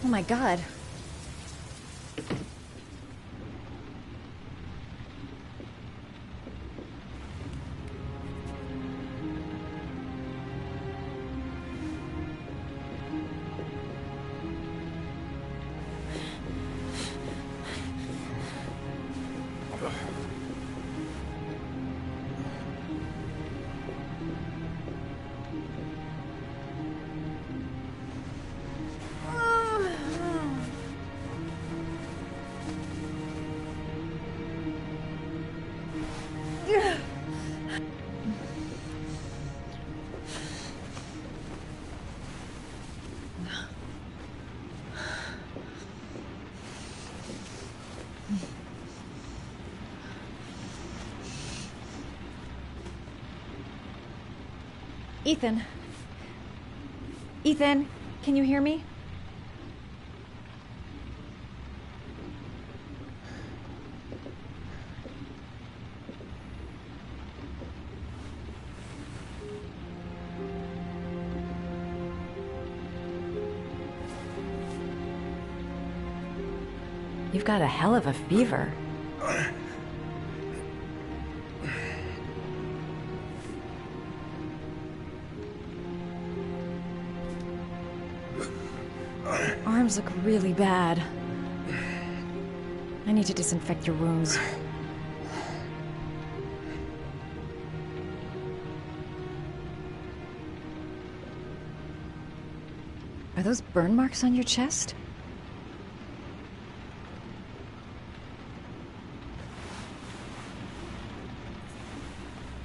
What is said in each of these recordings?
Oh my god. Ethan. Ethan, can you hear me? You've got a hell of a fever. Arms look really bad. I need to disinfect your wounds. Are those burn marks on your chest?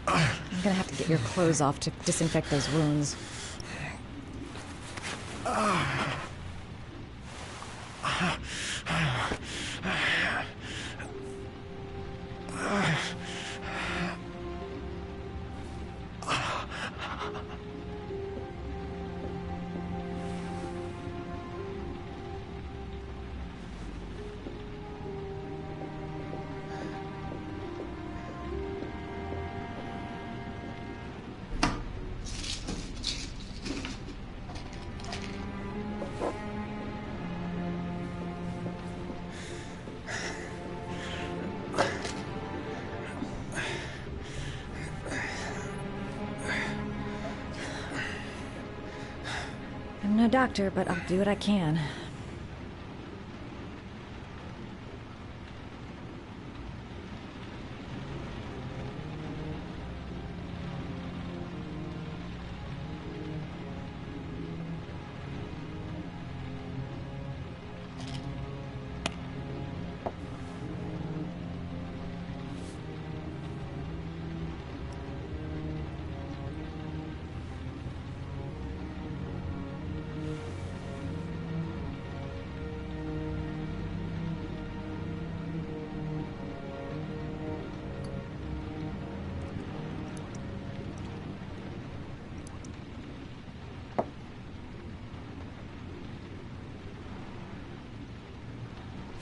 I'm gonna have to get your clothes off to disinfect those wounds. I'm no doctor, but I'll do what I can.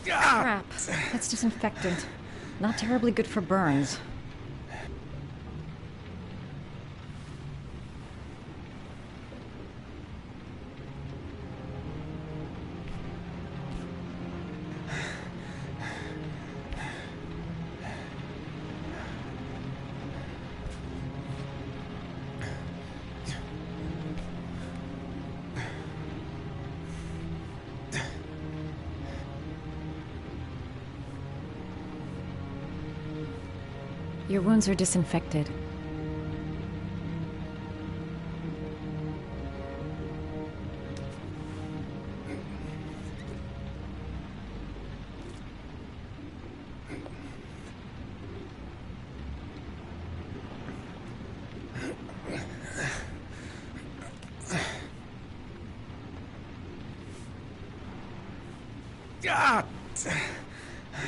Crap. That's disinfectant. Not terribly good for burns. Your wounds are disinfected.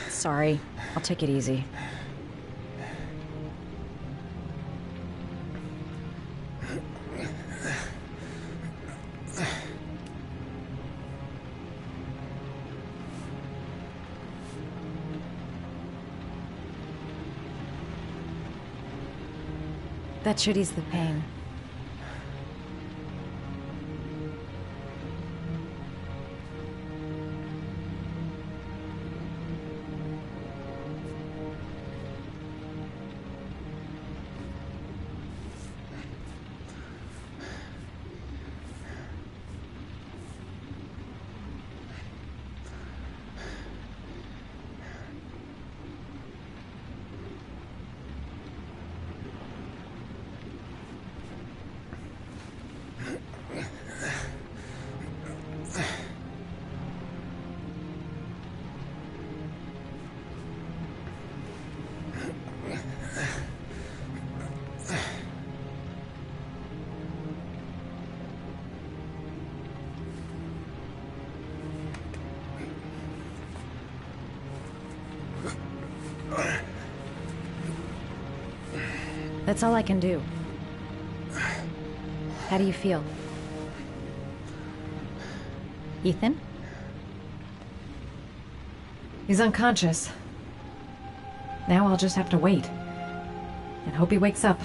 Sorry. I'll take it easy. That should ease the pain. That's all I can do. How do you feel? Ethan? He's unconscious. Now I'll just have to wait. And hope he wakes up.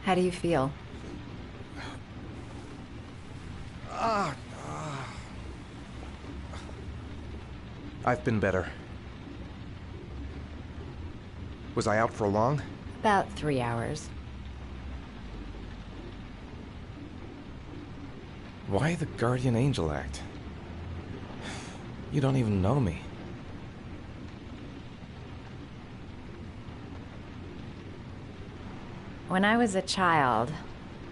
How do you feel? I've been better. Was I out for long? About 3 hours. Why the guardian angel act? You don't even know me. When I was a child,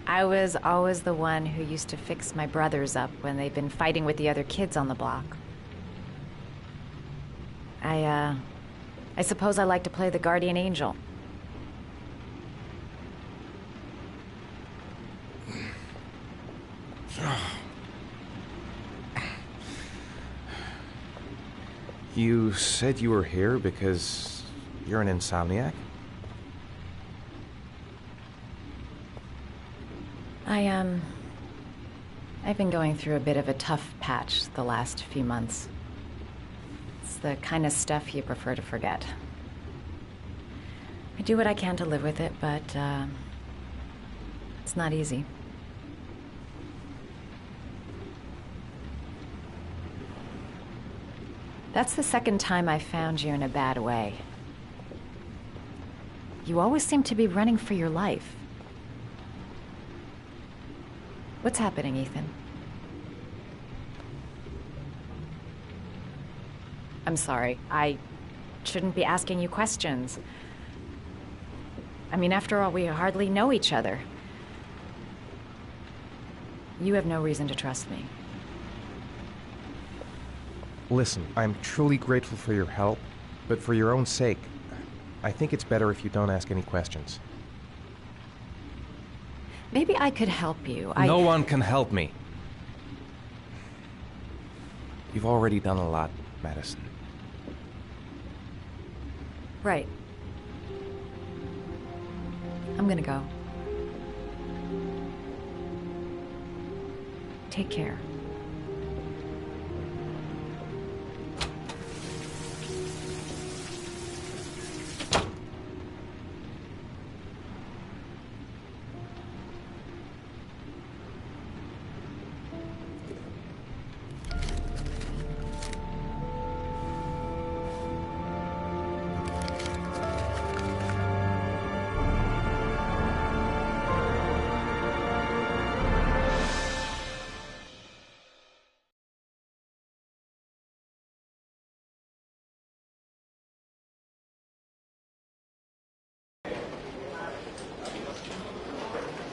I was always the one who used to fix my brothers up when they'd been fighting with the other kids on the block. I suppose I like to play the guardian angel. You said you were here because you're an insomniac? I've been going through a bit of a tough patch the last few months. It's the kind of stuff you prefer to forget. I do what I can to live with it, but, it's not easy. That's the second time I found you in a bad way. You always seem to be running for your life. What's happening, Ethan? I'm sorry. I shouldn't be asking you questions. I mean, after all, we hardly know each other. You have no reason to trust me. Listen, I'm truly grateful for your help, but for your own sake, I think it's better if you don't ask any questions. Maybe I could help you. No one can help me. You've already done a lot, Madison. Right. I'm gonna go. Take care.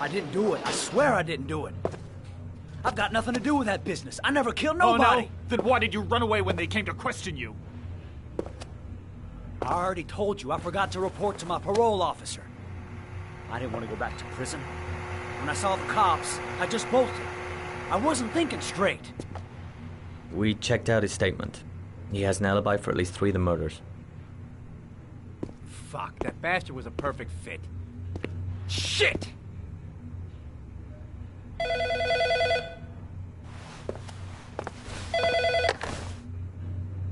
I didn't do it. I swear I didn't do it. I've got nothing to do with that business. I never killed nobody. Oh, no? Then why did you run away when they came to question you? I already told you I forgot to report to my parole officer. I didn't want to go back to prison. When I saw the cops, I just bolted. I wasn't thinking straight. We checked out his statement. He has an alibi for at least 3 of the murders. Fuck, that bastard was a perfect fit. Shit!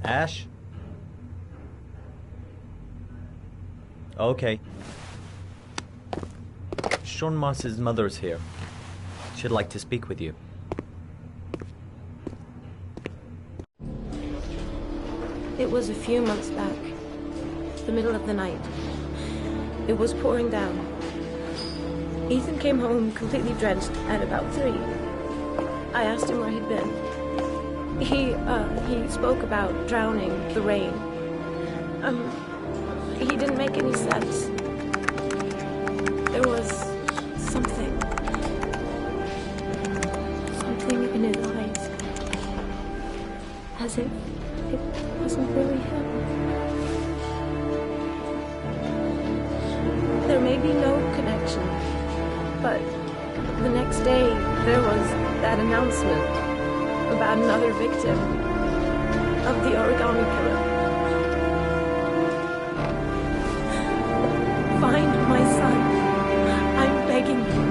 Ash? Okay. Sean Moss's mother's here. She'd like to speak with you. It was a few months back. The middle of the night. It was pouring down. Ethan came home completely drenched at about 3. I asked him where he'd been. He spoke about drowning, the rain. He didn't make any sense. There was something in his eyes. As if it wasn't really him. There may be no connection, but the next day there was that announcement about another victim of the origami killer. Find my son. I'm begging you.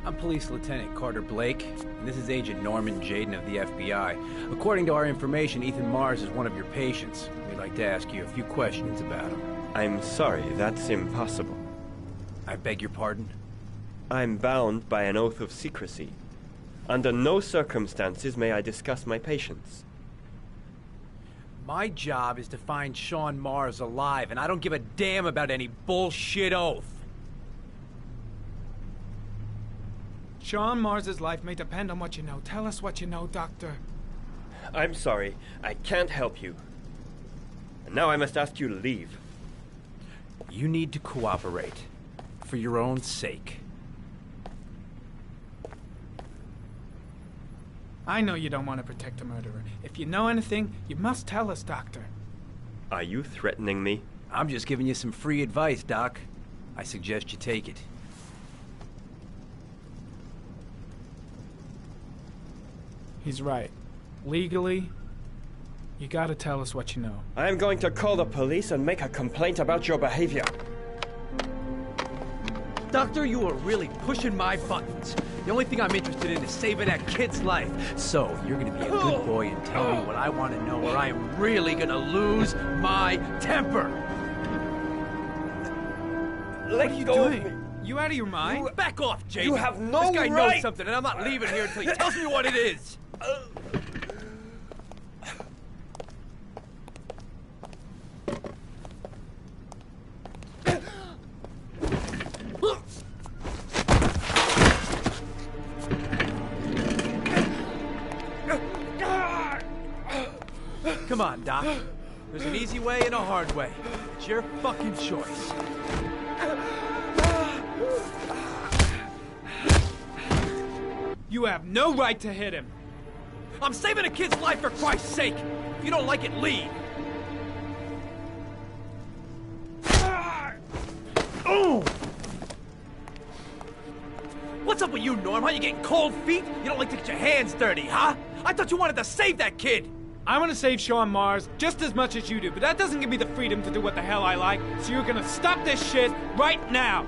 I'm Police Lieutenant Carter Blake, and this is Agent Norman Jaden of the FBI. According to our information, Ethan Mars is one of your patients. We'd like to ask you a few questions about him. I'm sorry, that's impossible. I beg your pardon? I'm bound by an oath of secrecy. Under no circumstances may I discuss my patients. My job is to find Sean Mars alive, and I don't give a damn about any bullshit oath. Sean Mars's life may depend on what you know. Tell us what you know, Doctor. I'm sorry, I can't help you. And now I must ask you to leave. You need to cooperate. For your own sake. I know you don't want to protect a murderer. If you know anything, you must tell us, Doctor. Are you threatening me? I'm just giving you some free advice, Doc. I suggest you take it. He's right. Legally, you gotta tell us what you know. I am going to call the police and make a complaint about your behavior. Doctor, you are really pushing my buttons. The only thing I'm interested in is saving that kid's life. So, you're gonna be a good boy and tell me what I want to know, or I am really gonna lose my temper. What are you doing? You out of your mind? Back off, Jaden. You have no This guy right. knows something, and I'm not leaving here until he tells me what it is. Come on, Doc. There's an easy way and a hard way. It's your fucking choice. You have no right to hit him. I'm saving a kid's life for Christ's sake. If you don't like it, leave. What's up with you, Norm? How you getting cold feet? You don't like to get your hands dirty, huh? I thought you wanted to save that kid. I want to save Sean Mars just as much as you do, but that doesn't give me the freedom to do what the hell I like, so you're gonna stop this shit right now!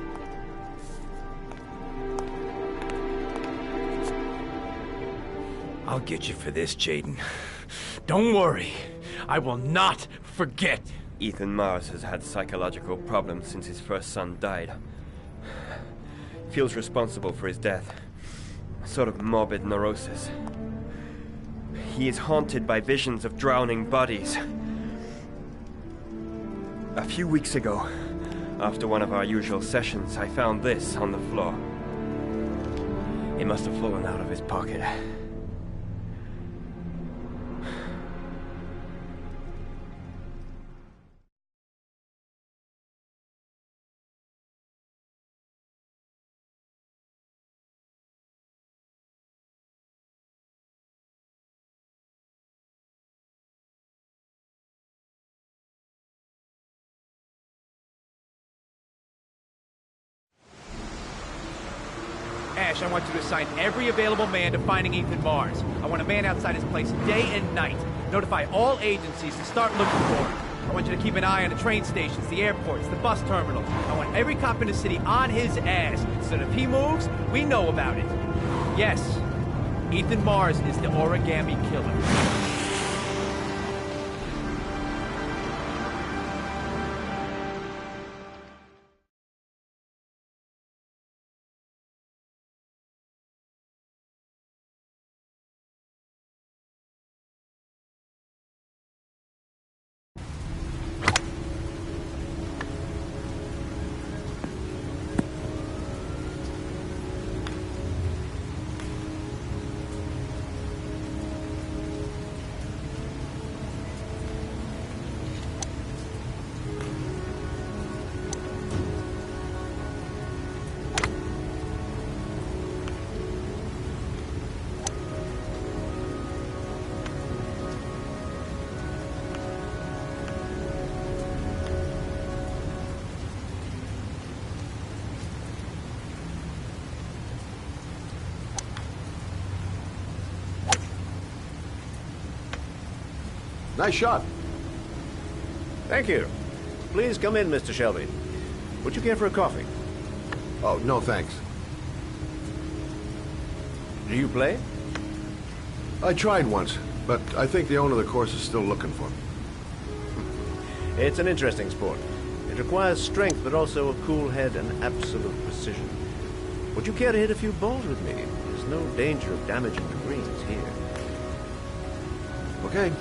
I'll get you for this, Jaden. Don't worry. I will not forget. Ethan Mars has had psychological problems since his first son died. Feels responsible for his death. A sort of morbid neurosis. He is haunted by visions of drowning bodies. A few weeks ago, after one of our usual sessions, I found this on the floor. It must have fallen out of his pocket. Ash, I want you to assign every available man to finding Ethan Mars. I want a man outside his place day and night. Notify all agencies to start looking for him. I want you to keep an eye on the train stations, the airports, the bus terminals. I want every cop in the city on his ass, so that if he moves, we know about it. Yes, Ethan Mars is the origami killer. Nice shot. Thank you. Please come in, Mr. Shelby. Would you care for a coffee? Oh, no thanks. Do you play? I tried once, but I think the owner of the course is still looking for me. It's an interesting sport. It requires strength, but also a cool head and absolute precision. Would you care to hit a few balls with me? There's no danger of damaging the greens here. Okay.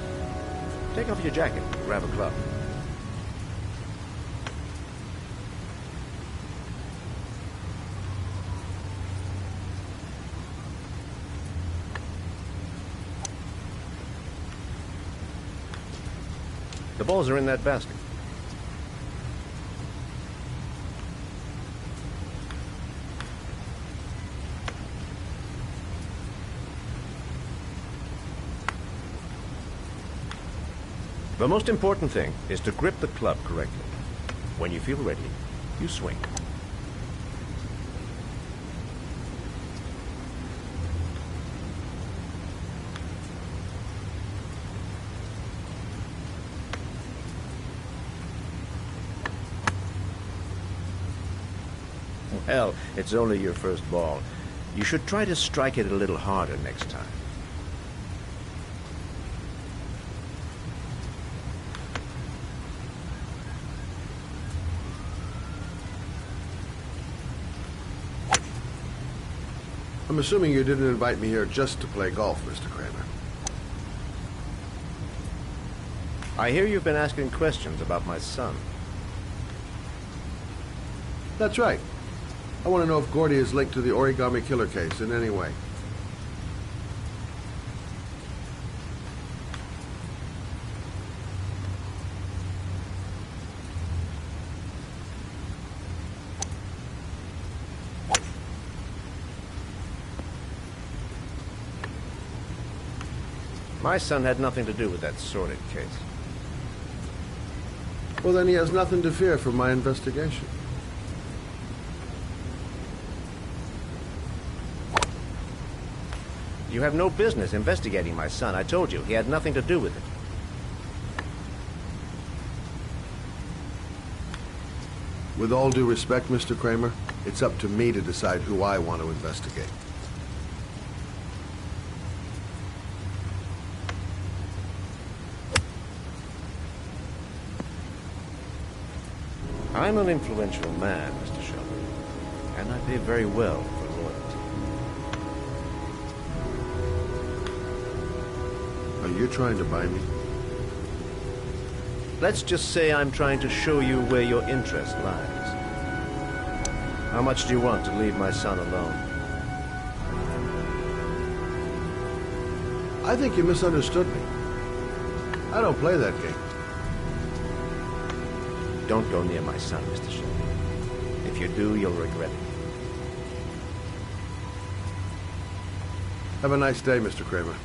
Take off your jacket and grab a club. The balls are in that basket. The most important thing is to grip the club correctly. When you feel ready, you swing. Well, it's only your first ball. You should try to strike it a little harder next time. I'm assuming you didn't invite me here just to play golf, Mr. Kramer. I hear you've been asking questions about my son. That's right. I want to know if Gordy is linked to the origami killer case in any way. My son had nothing to do with that sordid case. Well, then he has nothing to fear from my investigation. You have no business investigating my son. I told you, he had nothing to do with it. With all due respect, Mr. Kramer, it's up to me to decide who I want to investigate. I'm an influential man, Mr. Shelby, and I pay very well for loyalty. Are you trying to buy me? Let's just say I'm trying to show you where your interest lies. How much do you want to leave my son alone? I think you misunderstood me. I don't play that game. Don't go near my son, Mr. Shelby. If you do, you'll regret it. Have a nice day, Mr. Kramer.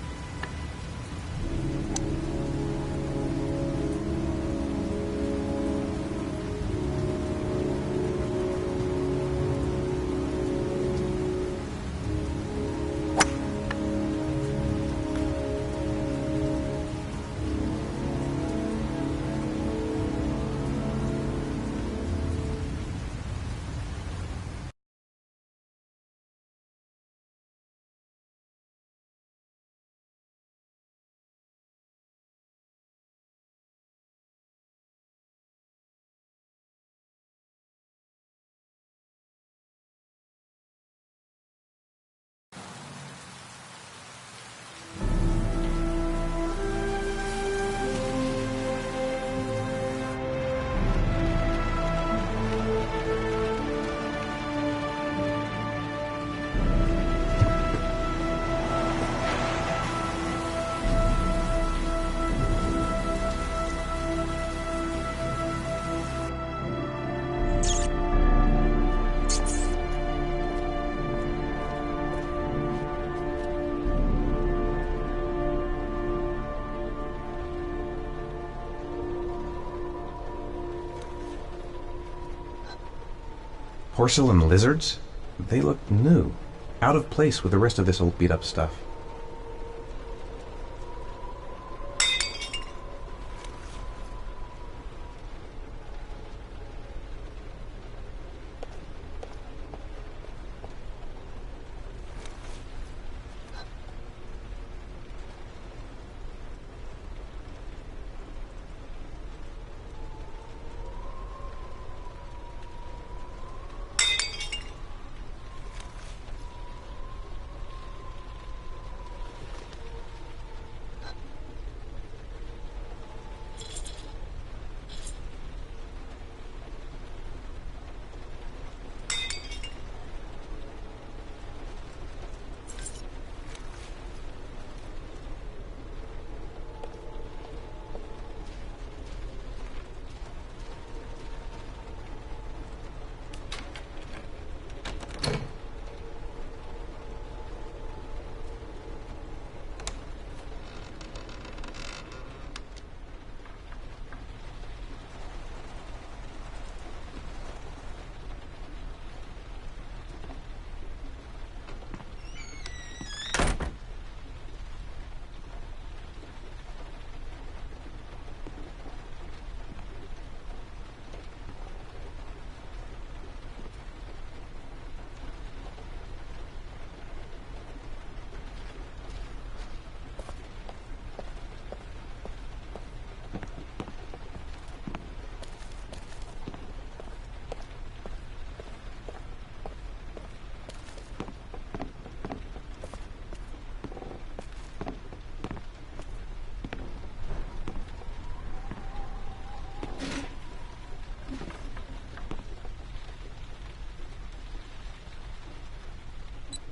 Porcelain lizards? They look new. Out of place with the rest of this old beat-up stuff.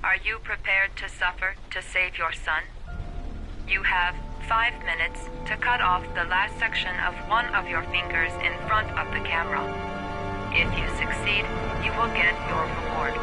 Are you prepared to suffer to save your son? You have 5 minutes to cut off the last section of one of your fingers in front of the camera. If you succeed, you will get your reward.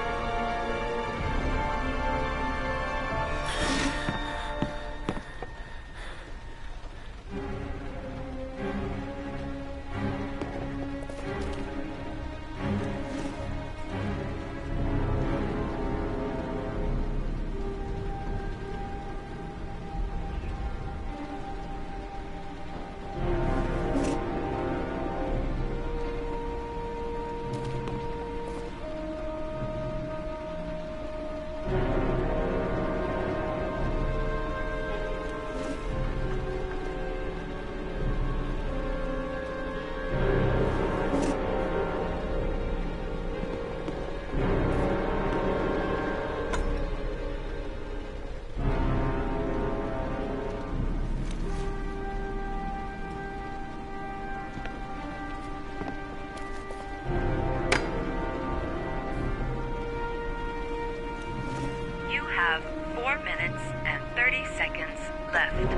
You have 4 minutes and 30 seconds left.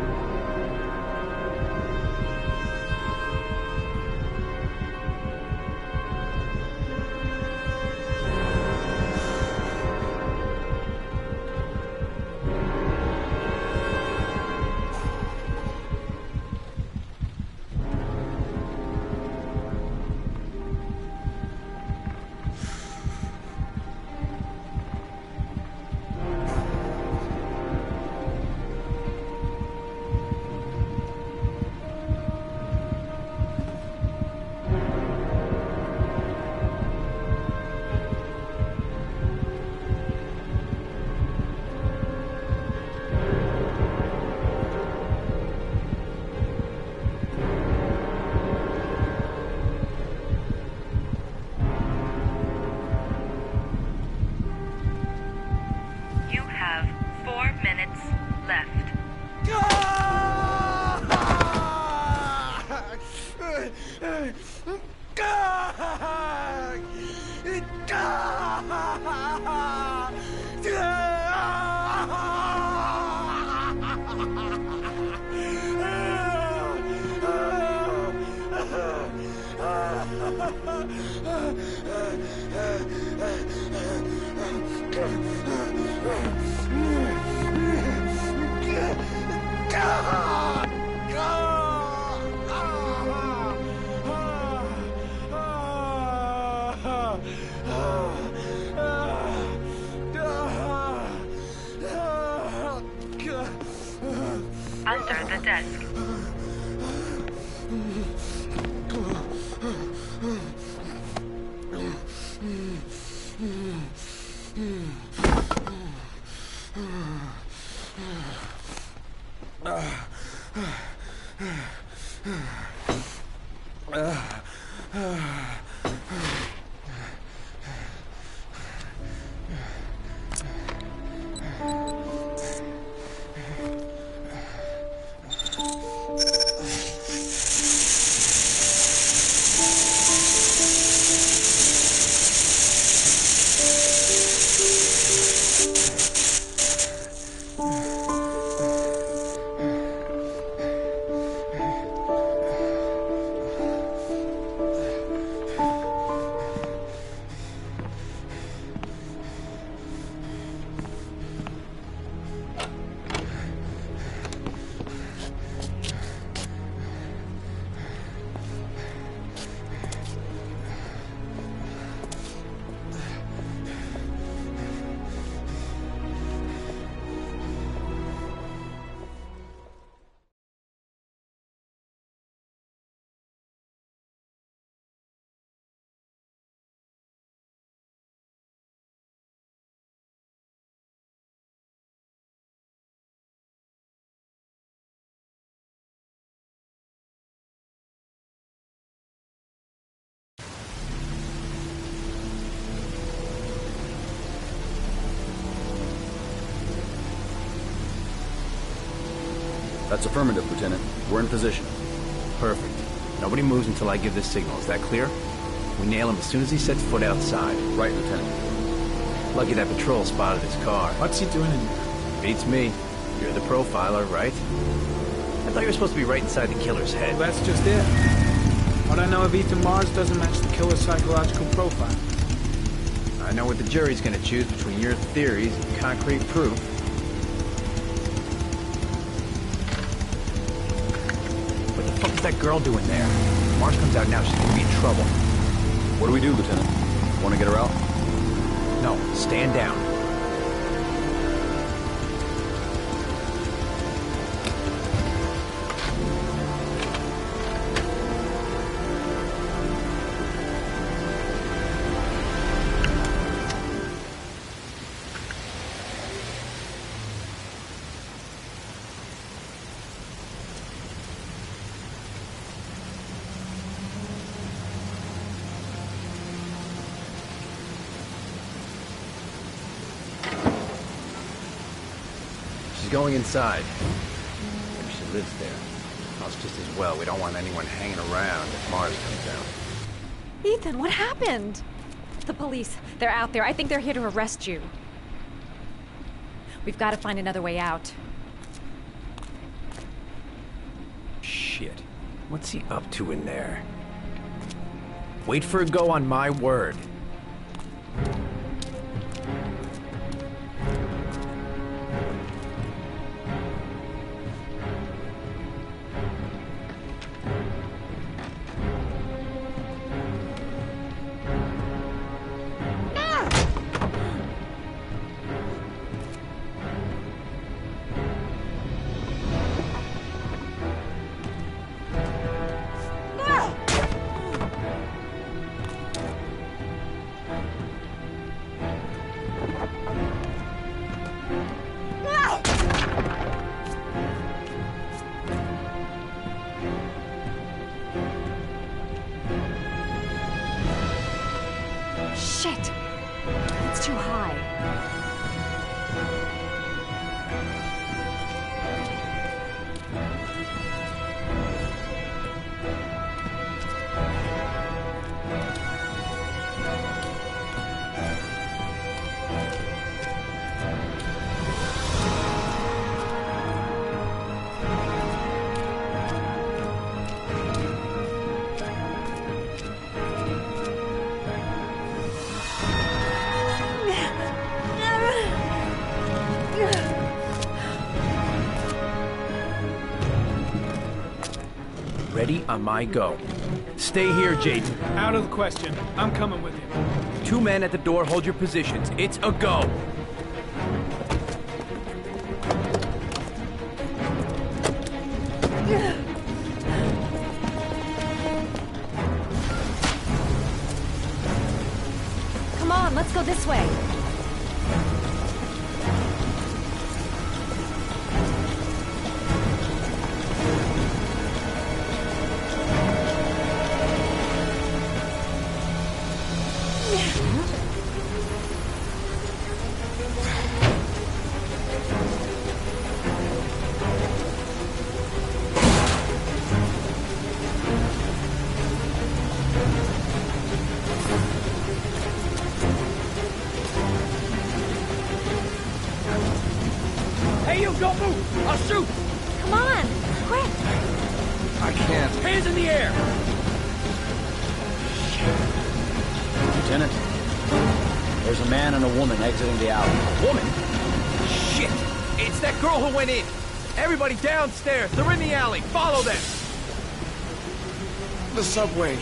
You have 4 minutes left. Under the desk. That's affirmative, Lieutenant. We're in position. Perfect. Nobody moves until I give this signal. Is that clear? We nail him as soon as he sets foot outside. Right, Lieutenant. Lucky that patrol spotted his car. What's he doing in there? Beats me. You're the profiler, right? I thought you were supposed to be right inside the killer's head. Well, that's just it. What I know of Ethan Mars doesn't match the killer's psychological profile. I know what the jury's gonna choose between your theories and concrete proof. What the fuck is that girl doing there? If Mars comes out now, she's gonna be in trouble. What do we do, Lieutenant? Want to get her out? No, stand down. She's going inside. Maybe she lives there. Well, it's just as well. We don't want anyone hanging around if Mars comes out. Ethan, what happened? The police. They're out there. I think they're here to arrest you. We've got to find another way out. Shit. What's he up to in there? Wait for a go on my word. Shit! It's too high. Ready on my go. Stay here, Jaden. Out of the question. I'm coming with you. 2 men at the door, hold your positions. It's a go. Come on, let's go this way. Hey, you, don't move! I'll shoot! Come on, quick! I can't. Hands in the air! Lieutenant, there's a man and a woman exiting the alley. Woman? Shit! It's that girl who went in! Everybody downstairs! They're in the alley! Follow them! The subway.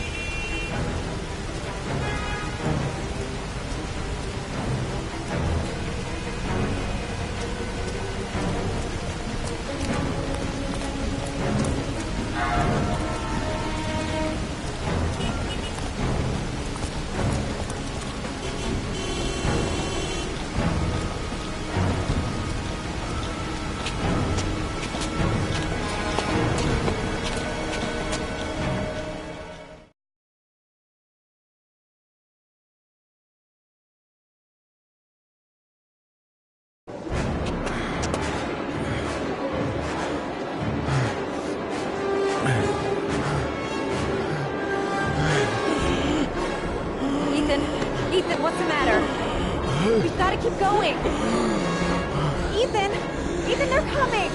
We've got to keep going. Ethan! Ethan, they're coming!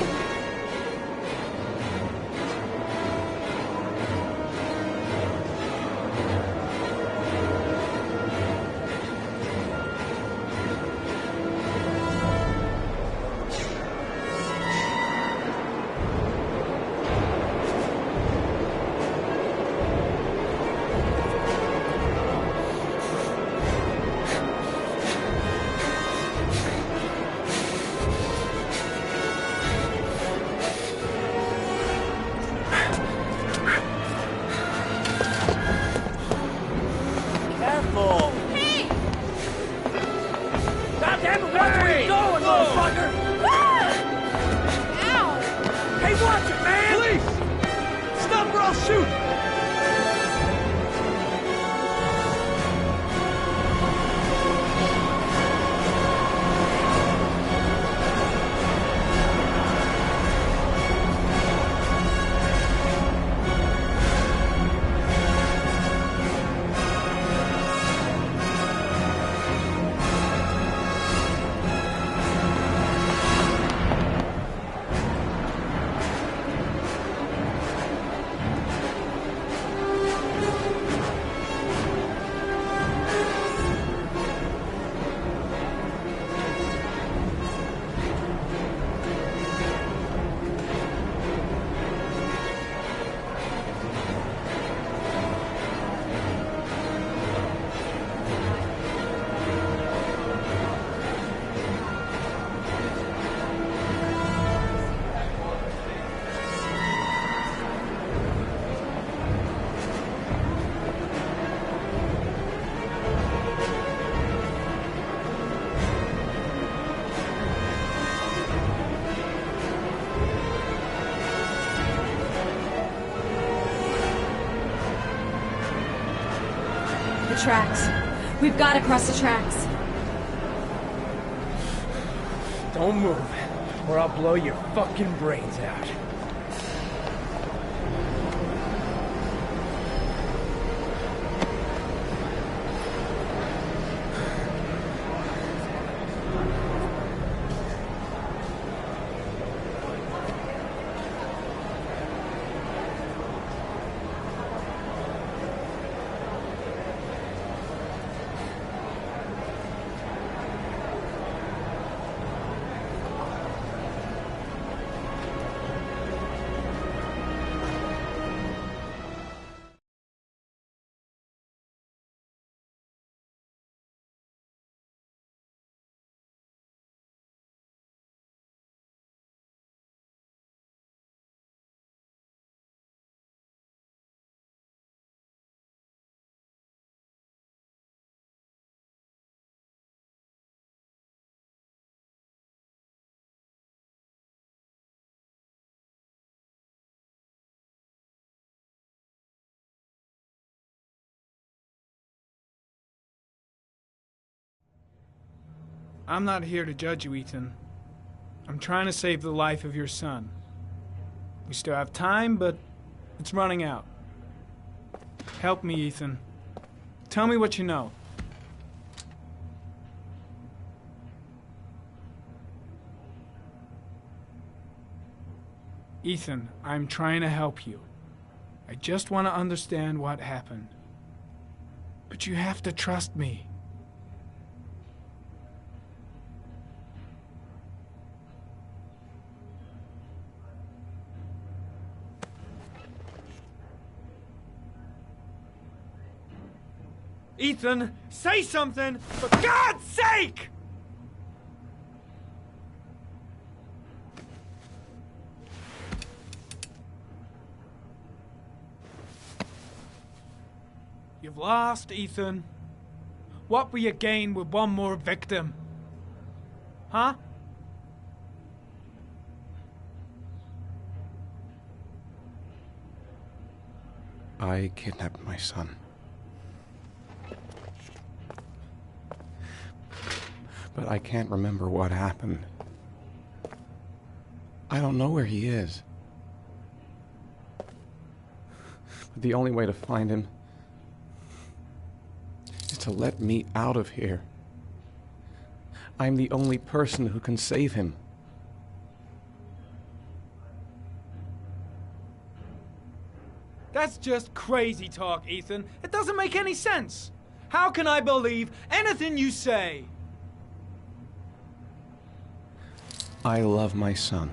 Tracks. We've got to cross the tracks. Don't move, or I'll blow your fucking brains out. I'm not here to judge you, Ethan. I'm trying to save the life of your son. We still have time, but it's running out. Help me, Ethan. Tell me what you know. Ethan, I'm trying to help you. I just want to understand what happened. But you have to trust me. Ethan, say something, for God's sake! You've lost, Ethan. What will you gain with one more victim? Huh? I kidnapped my son. But I can't remember what happened. I don't know where he is. But the only way to find him is to let me out of here. I'm the only person who can save him. That's just crazy talk, Ethan. It doesn't make any sense. How can I believe anything you say? I love my son.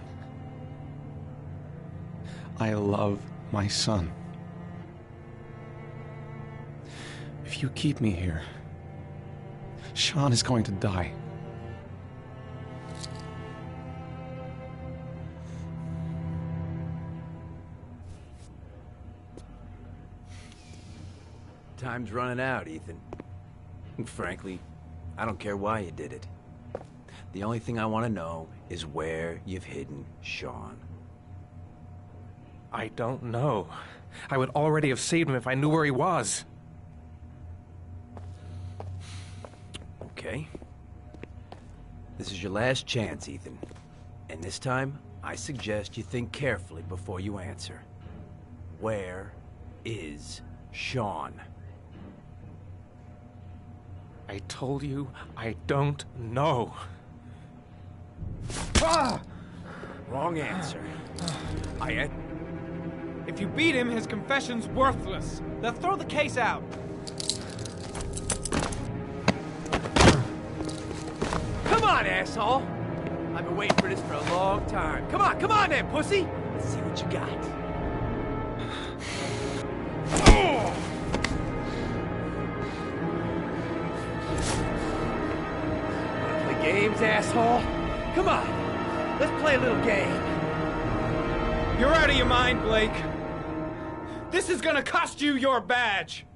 I love my son. If you keep me here, Sean is going to die. Time's running out, Ethan. And frankly, I don't care why you did it. The only thing I want to know is where you've hidden Sean. I don't know. I would already have saved him if I knew where he was. Okay. This is your last chance, Ethan. And this time, I suggest you think carefully before you answer. Where is Sean? I told you I don't know. Ah! Wrong answer. If you beat him, his confession's worthless. They'll throw the case out. Come on, asshole! I've been waiting for this for a long time. Come on then, pussy! Let's see what you got. Oh! Wanna play games, asshole? Come on, let's play a little game. You're out of your mind, Blake. This is gonna cost you your badge.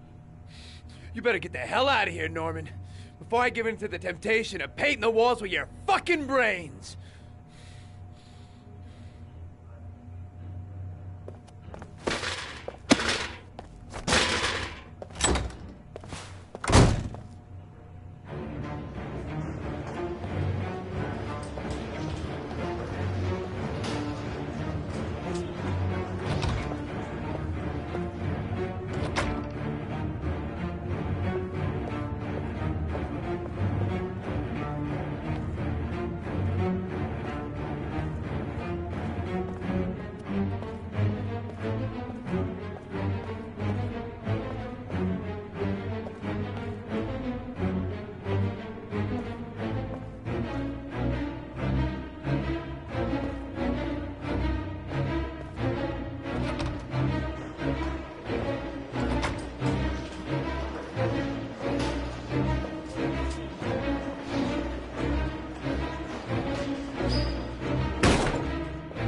You better get the hell out of here, Norman, before I give in to the temptation of painting the walls with your fucking brains.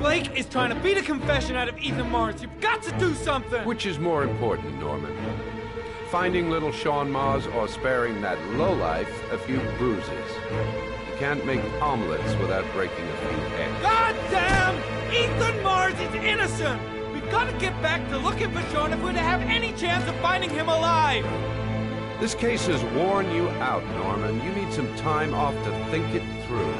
Blake is trying to beat a confession out of Ethan Mars. You've got to do something! Which is more important, Norman? Finding little Sean Mars or sparing that lowlife a few bruises? You can't make omelets without breaking a few eggs. God damn! Ethan Mars is innocent! We've got to get back to looking for Sean if we're to have any chance of finding him alive! This case has worn you out, Norman. You need some time off to think it through.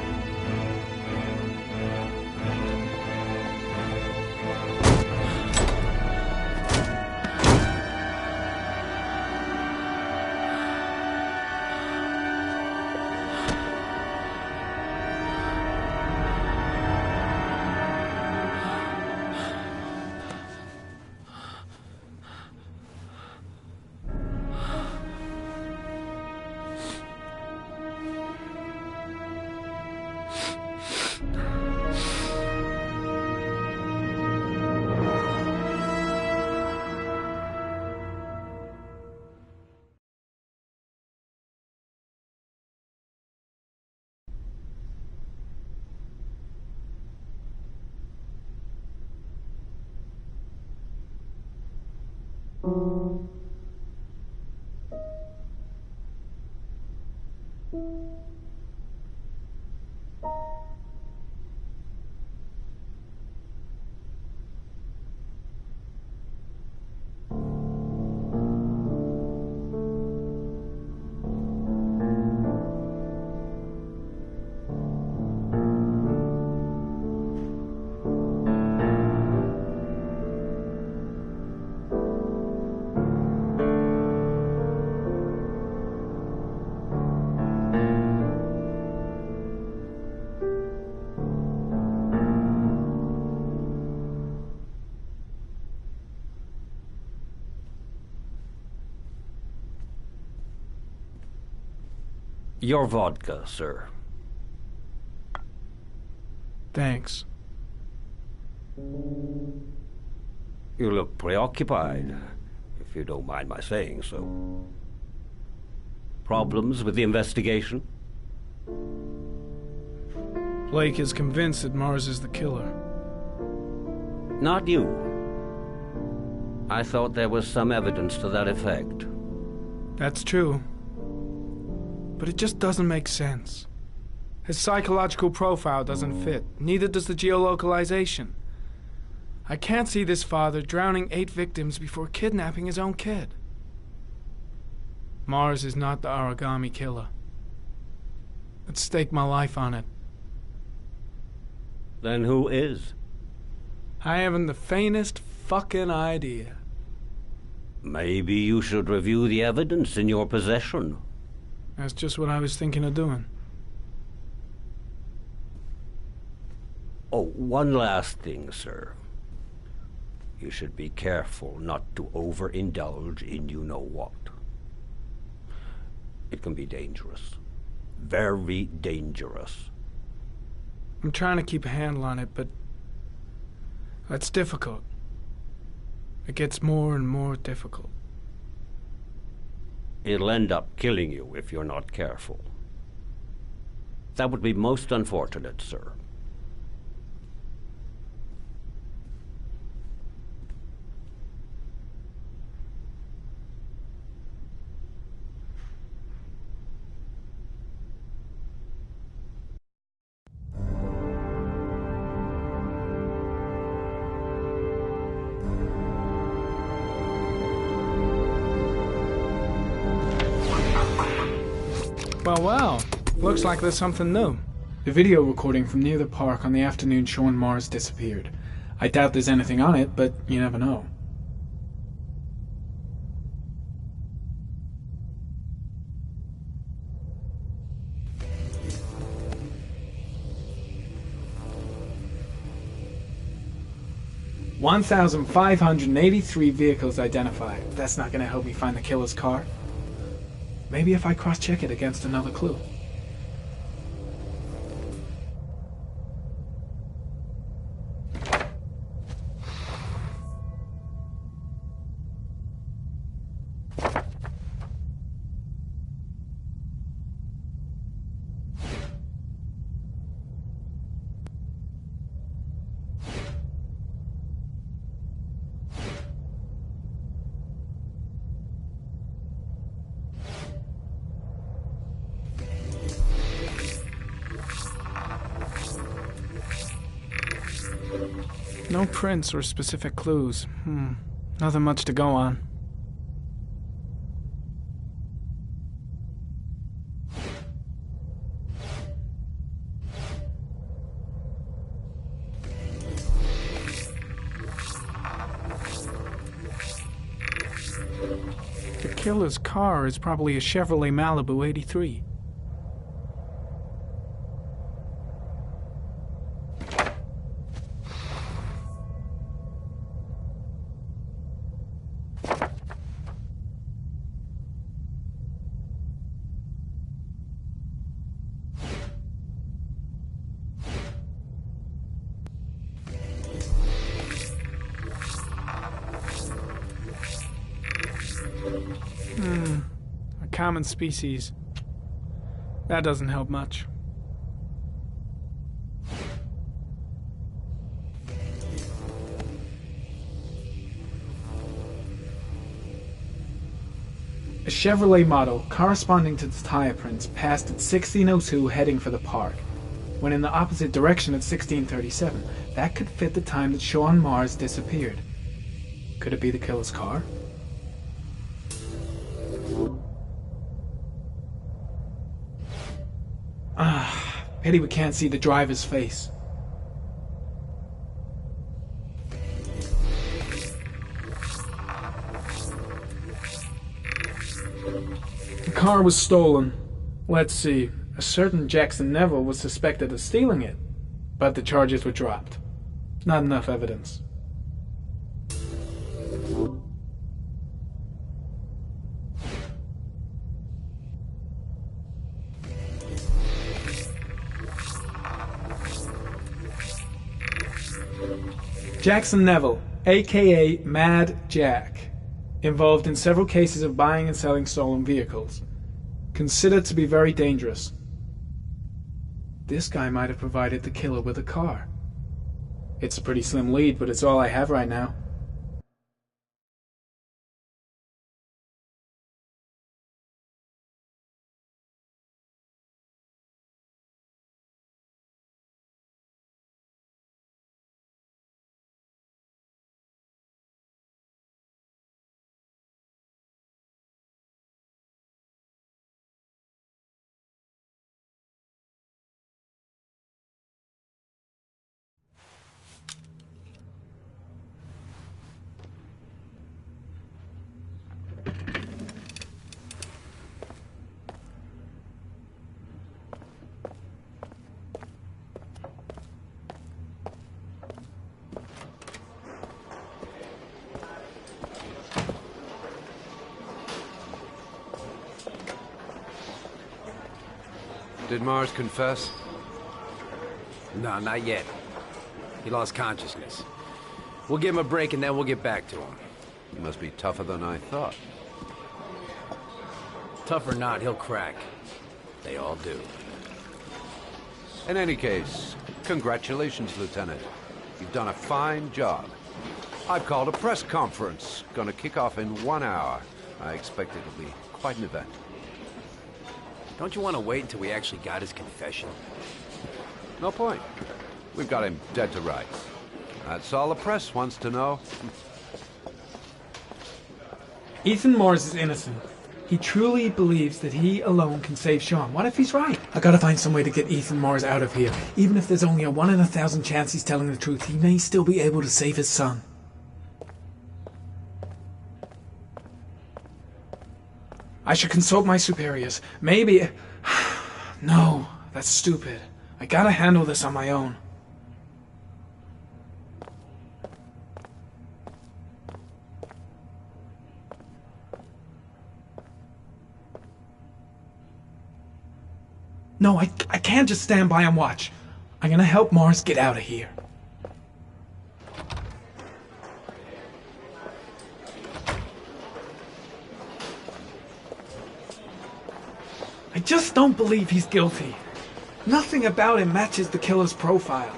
Your vodka, sir. Thanks. You look preoccupied, if you don't mind my saying so. Problems with the investigation? Blake is convinced that Mars is the killer. Not you. I thought there was some evidence to that effect. That's true. But it just doesn't make sense. His psychological profile doesn't fit. Neither does the geolocalization. I can't see this father drowning 8 victims before kidnapping his own kid. Mars is not the origami killer. I'd stake my life on it. Then who is? I haven't the faintest fucking idea. Maybe you should review the evidence in your possession. That's just what I was thinking of doing. Oh, one last thing, sir. You should be careful not to overindulge in you-know-what. It can be dangerous. Very dangerous. I'm trying to keep a handle on it, but that's difficult. It gets more and more difficult. It'll end up killing you if you're not careful. That would be most unfortunate, sir. Well, looks like there's something new. The video recording from near the park on the afternoon Sean Mars disappeared. I doubt there's anything on it, but you never know. $1,583 vehicles identified. That's not going to help me find the killer's car. Maybe if I cross-check it against another clue. No prints or specific clues. Nothing much to go on. The killer's car is probably a Chevrolet Malibu 83. A common species. That doesn't help much. A Chevrolet model corresponding to the tire prints passed at 1602 heading for the park, when in the opposite direction at 1637. That could fit the time that Sean Mars disappeared. Could it be the killer's car? Pity we can't see the driver's face. The car was stolen. Let's see. A certain Jackson Neville was suspected of stealing it, but the charges were dropped. Not enough evidence. Jackson Neville, a.k.a. Mad Jack. Involved in several cases of buying and selling stolen vehicles. Considered to be very dangerous. This guy might have provided the killer with a car. It's a pretty slim lead, but it's all I have right now. Did Mars confess? No, not yet. He lost consciousness. We'll give him a break and then we'll get back to him. He must be tougher than I thought. Tough or not, he'll crack. They all do. In any case, congratulations, Lieutenant. You've done a fine job. I've called a press conference. Gonna kick off in 1 hour. I expect it'll be quite an event. Don't you want to wait until we actually got his confession? No point. We've got him dead to rights. That's all the press wants to know. Ethan Mars is innocent. He truly believes that he alone can save Sean. What if he's right? I gotta find some way to get Ethan Mars out of here. Even if there's only a 1 in 1,000 chance he's telling the truth, he may still be able to save his son. I should consult my superiors. Maybe... No, that's stupid. I gotta handle this on my own. No, I can't just stand by and watch. I'm gonna help Mars get out of here. I just don't believe he's guilty. Nothing about him matches the killer's profile.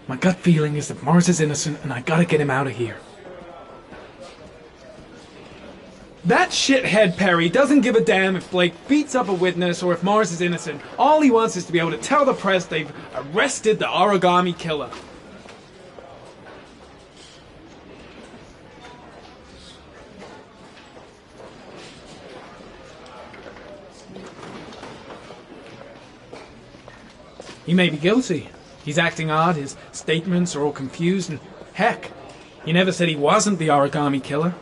My gut feeling is that Mars is innocent and I gotta get him out of here. That shithead Perry doesn't give a damn if Blake beats up a witness or if Mars is innocent. All he wants is to be able to tell the press they've arrested the origami killer. He may be guilty. He's acting odd, his statements are all confused, and heck, he never said he wasn't the origami killer.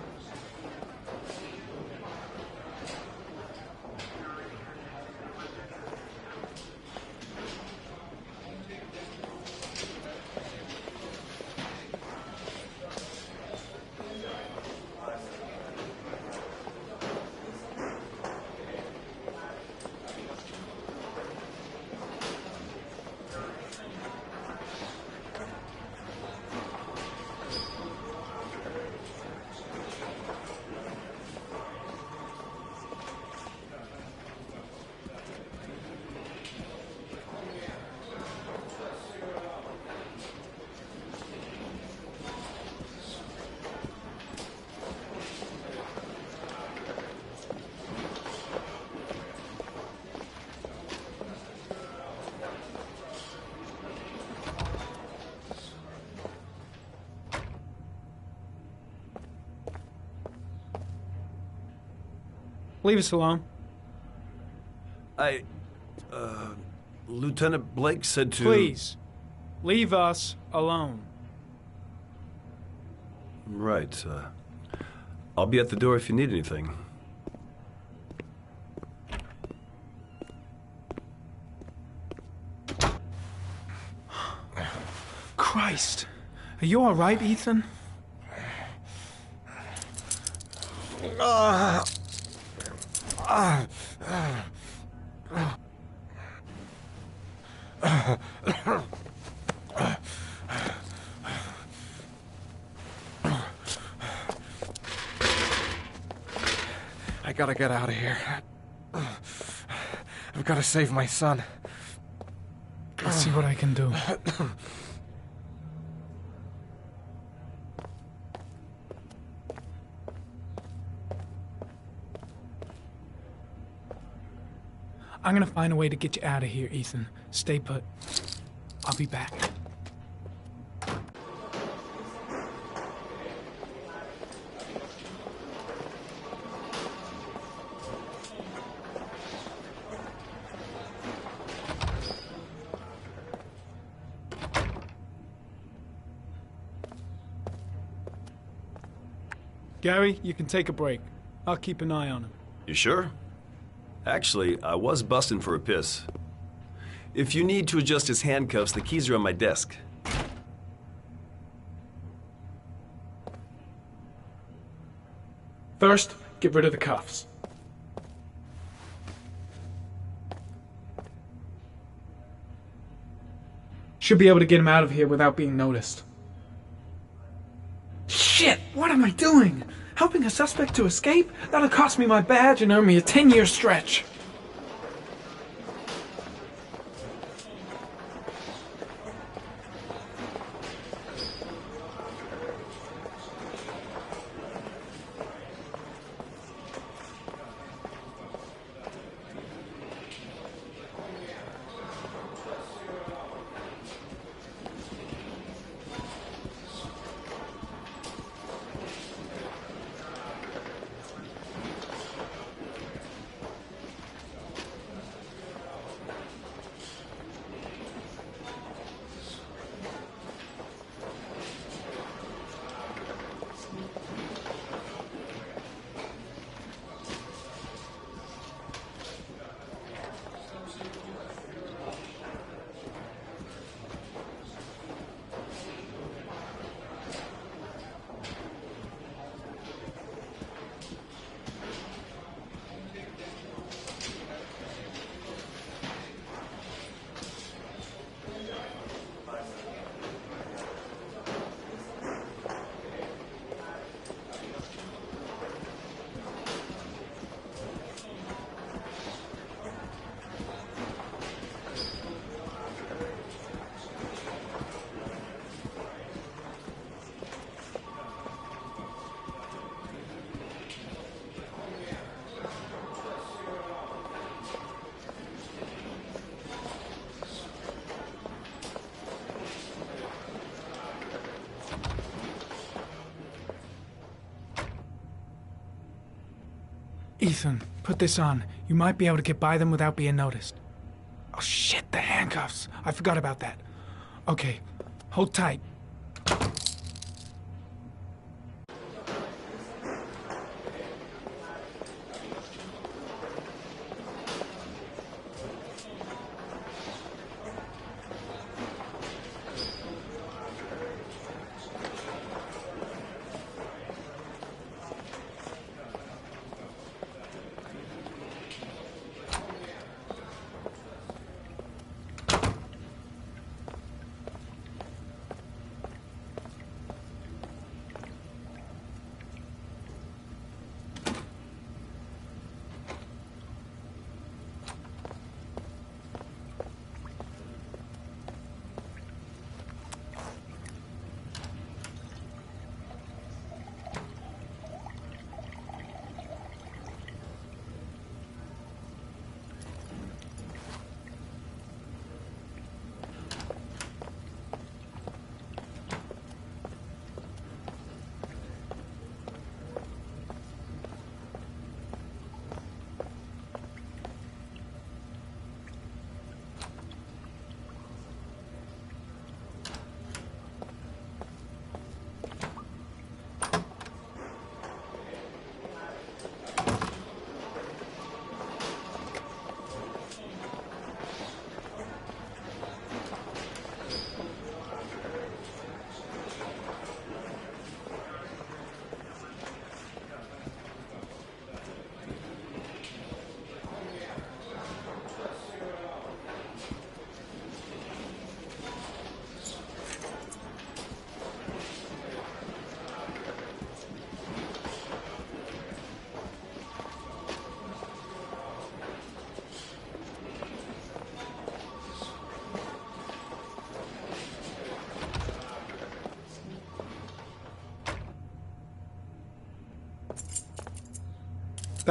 Leave us alone. Lieutenant Blake said to... Please, leave us alone. Right, I'll be at the door if you need anything. Christ. Are you all right, Ethan? I gotta get out of here. I've gotta save my son. Let's see what I can do. I'm gonna find a way to get you out of here, Ethan. Stay put. I'll be back. Gary, you can take a break. I'll keep an eye on him. You sure? Actually, I was busting for a piss. If you need to adjust his handcuffs, the keys are on my desk. First, get rid of the cuffs. Should be able to get him out of here without being noticed. Shit! What am I doing? Helping a suspect to escape? That'll cost me my badge and earn me a 10-year stretch. Ethan, put this on. You might be able to get by them without being noticed. Oh shit, the handcuffs. I forgot about that. Okay, hold tight.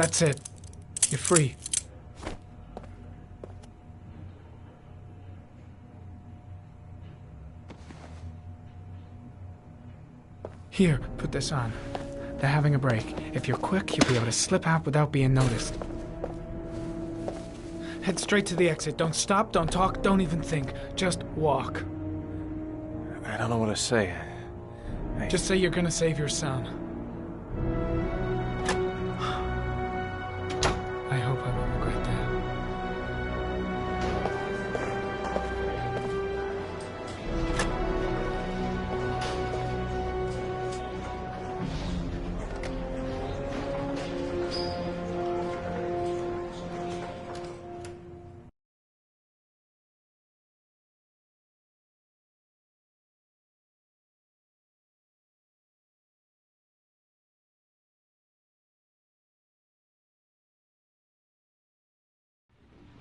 That's it. You're free. Here, put this on. They're having a break. If you're quick, you'll be able to slip out without being noticed. Head straight to the exit. Don't stop, don't talk, don't even think. Just walk. I don't know what to say. Just say you're gonna save your son. I hope I won't regret that.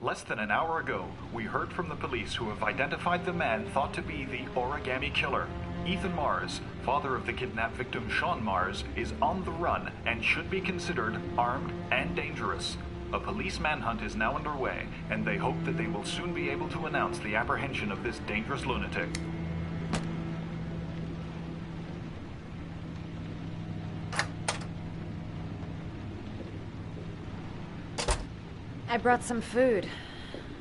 Less than an hour ago, we heard from the police who have identified the man thought to be the origami killer. Ethan Mars, father of the kidnapped victim Sean Mars, is on the run and should be considered armed and dangerous. A police manhunt is now underway, and they hope that they will soon be able to announce the apprehension of this dangerous lunatic. I brought some food.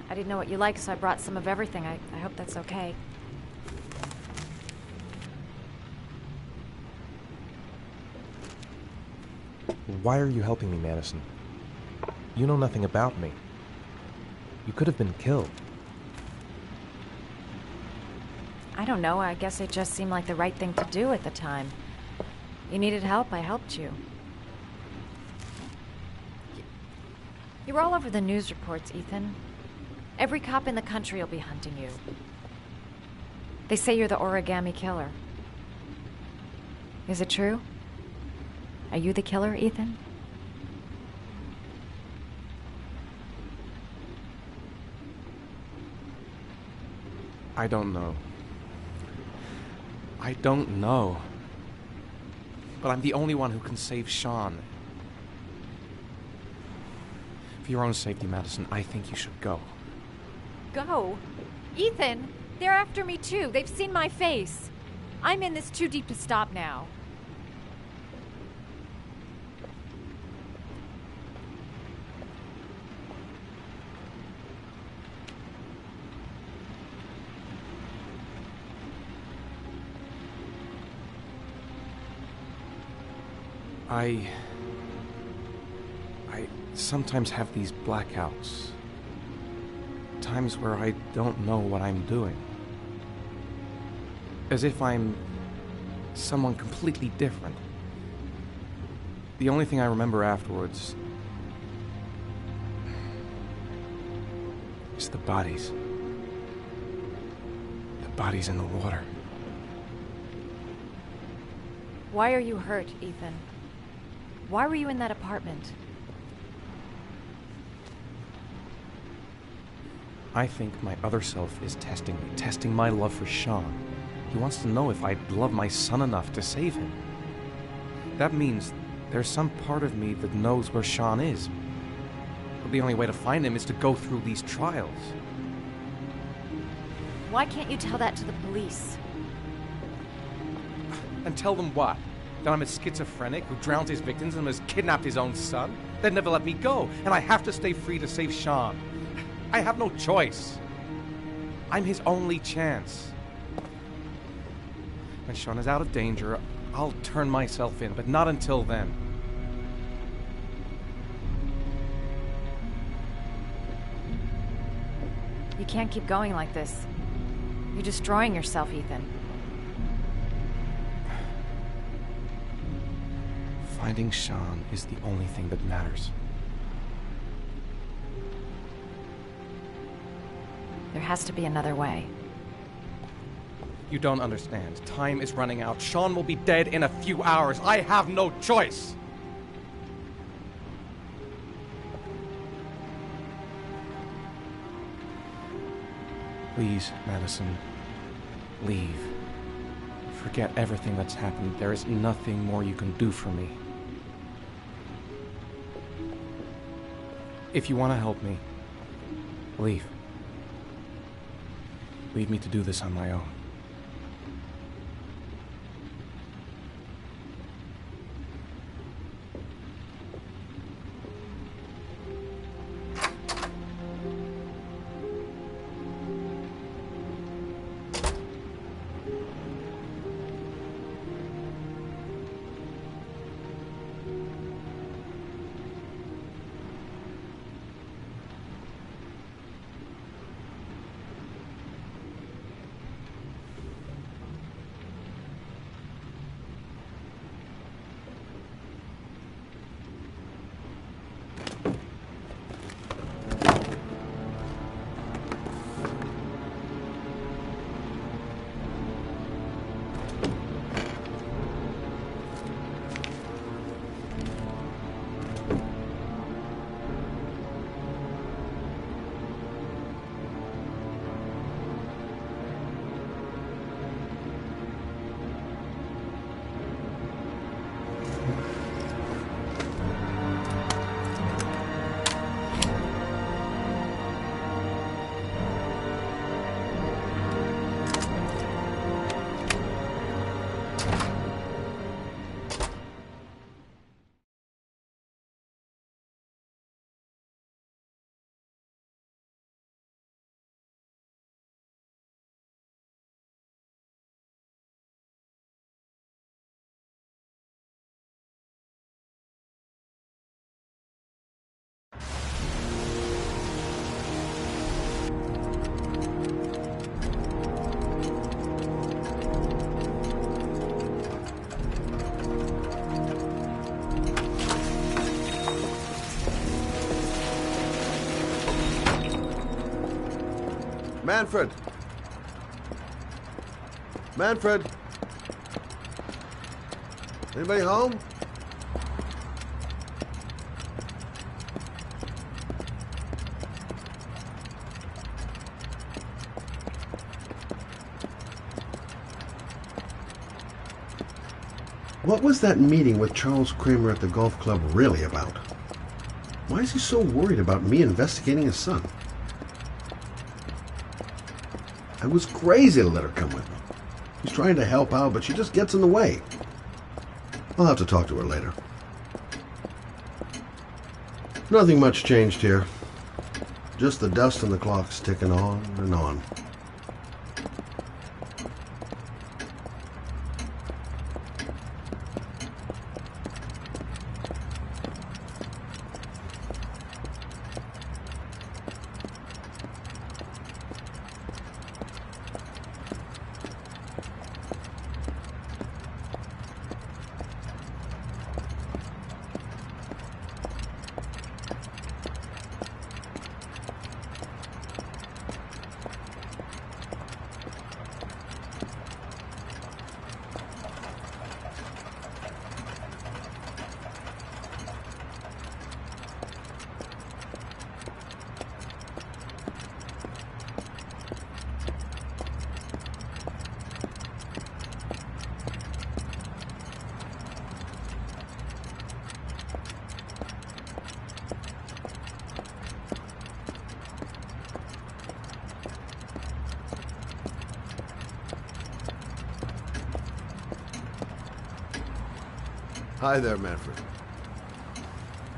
I didn't know what you like, so I brought some of everything. I hope that's okay. Why are you helping me, Madison? You know nothing about me. You could have been killed. I don't know. I guess it just seemed like the right thing to do at the time. You needed help, I helped you. You were all over the news reports, Ethan. Every cop in the country will be hunting you. They say you're the origami killer. Is it true? Are you the killer, Ethan? I don't know. I don't know. But I'm the only one who can save Sean. For your own safety, Madison, I think you should go. Go? Ethan, they're after me too. They've seen my face. I'm in this too deep to stop now. I sometimes have these blackouts. Times where I don't know what I'm doing. As if I'm someone completely different. The only thing I remember afterwards is the bodies. The bodies in the water. Why are you hurt, Ethan? Why were you in that apartment? I think my other self is testing me, testing my love for Sean. He wants to know if I love my son enough to save him. That means there's some part of me that knows where Sean is. But the only way to find him is to go through these trials. Why can't you tell that to the police? And tell them what? That I'm a schizophrenic who drowns his victims and has kidnapped his own son? They'd never let me go, and I have to stay free to save Sean. I have no choice. I'm his only chance. When Sean is out of danger, I'll turn myself in, but not until then. You can't keep going like this. You're destroying yourself, Ethan. Finding Sean is the only thing that matters. There has to be another way. You don't understand. Time is running out. Sean will be dead in a few hours. I have no choice. Please, Madison, leave. Forget everything that's happened. There is nothing more you can do for me. If you want to help me, leave. Leave me to do this on my own. Manfred! Manfred! Anybody home? What was that meeting with Charles Kramer at the golf club really about? Why is he so worried about me investigating his son? I was crazy to let her come with me. He's trying to help out, but she just gets in the way. I'll have to talk to her later. Nothing much changed here. Just the dust and the clocks ticking on and on. Hi there, Manfred.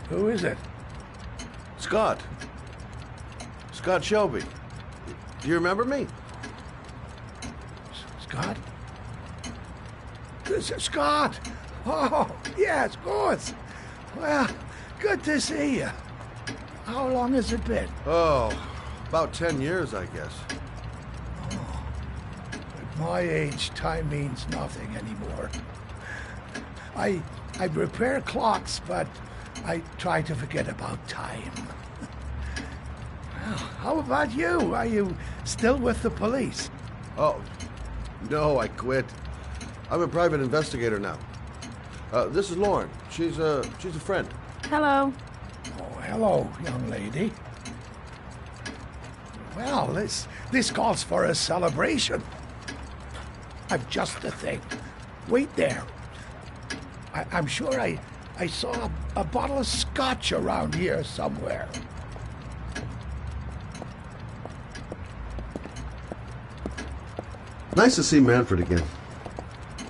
Who is it? Scott. Scott Shelby. Do you remember me? Scott? This is Scott! Oh, yes, of course. Well, good to see you. How long has it been? Oh, about 10 years, I guess. Oh, at my age, time means nothing anymore. I repair clocks, but I try to forget about time. Well, how about you? Are you still with the police? Oh, no, I quit. I'm a private investigator now. This is Lauren. She's a friend. Hello. Oh, hello, young lady. Well, this calls for a celebration. I've just the thing. Wait there. I'm sure I saw a bottle of scotch around here somewhere. Nice to see Manfred again.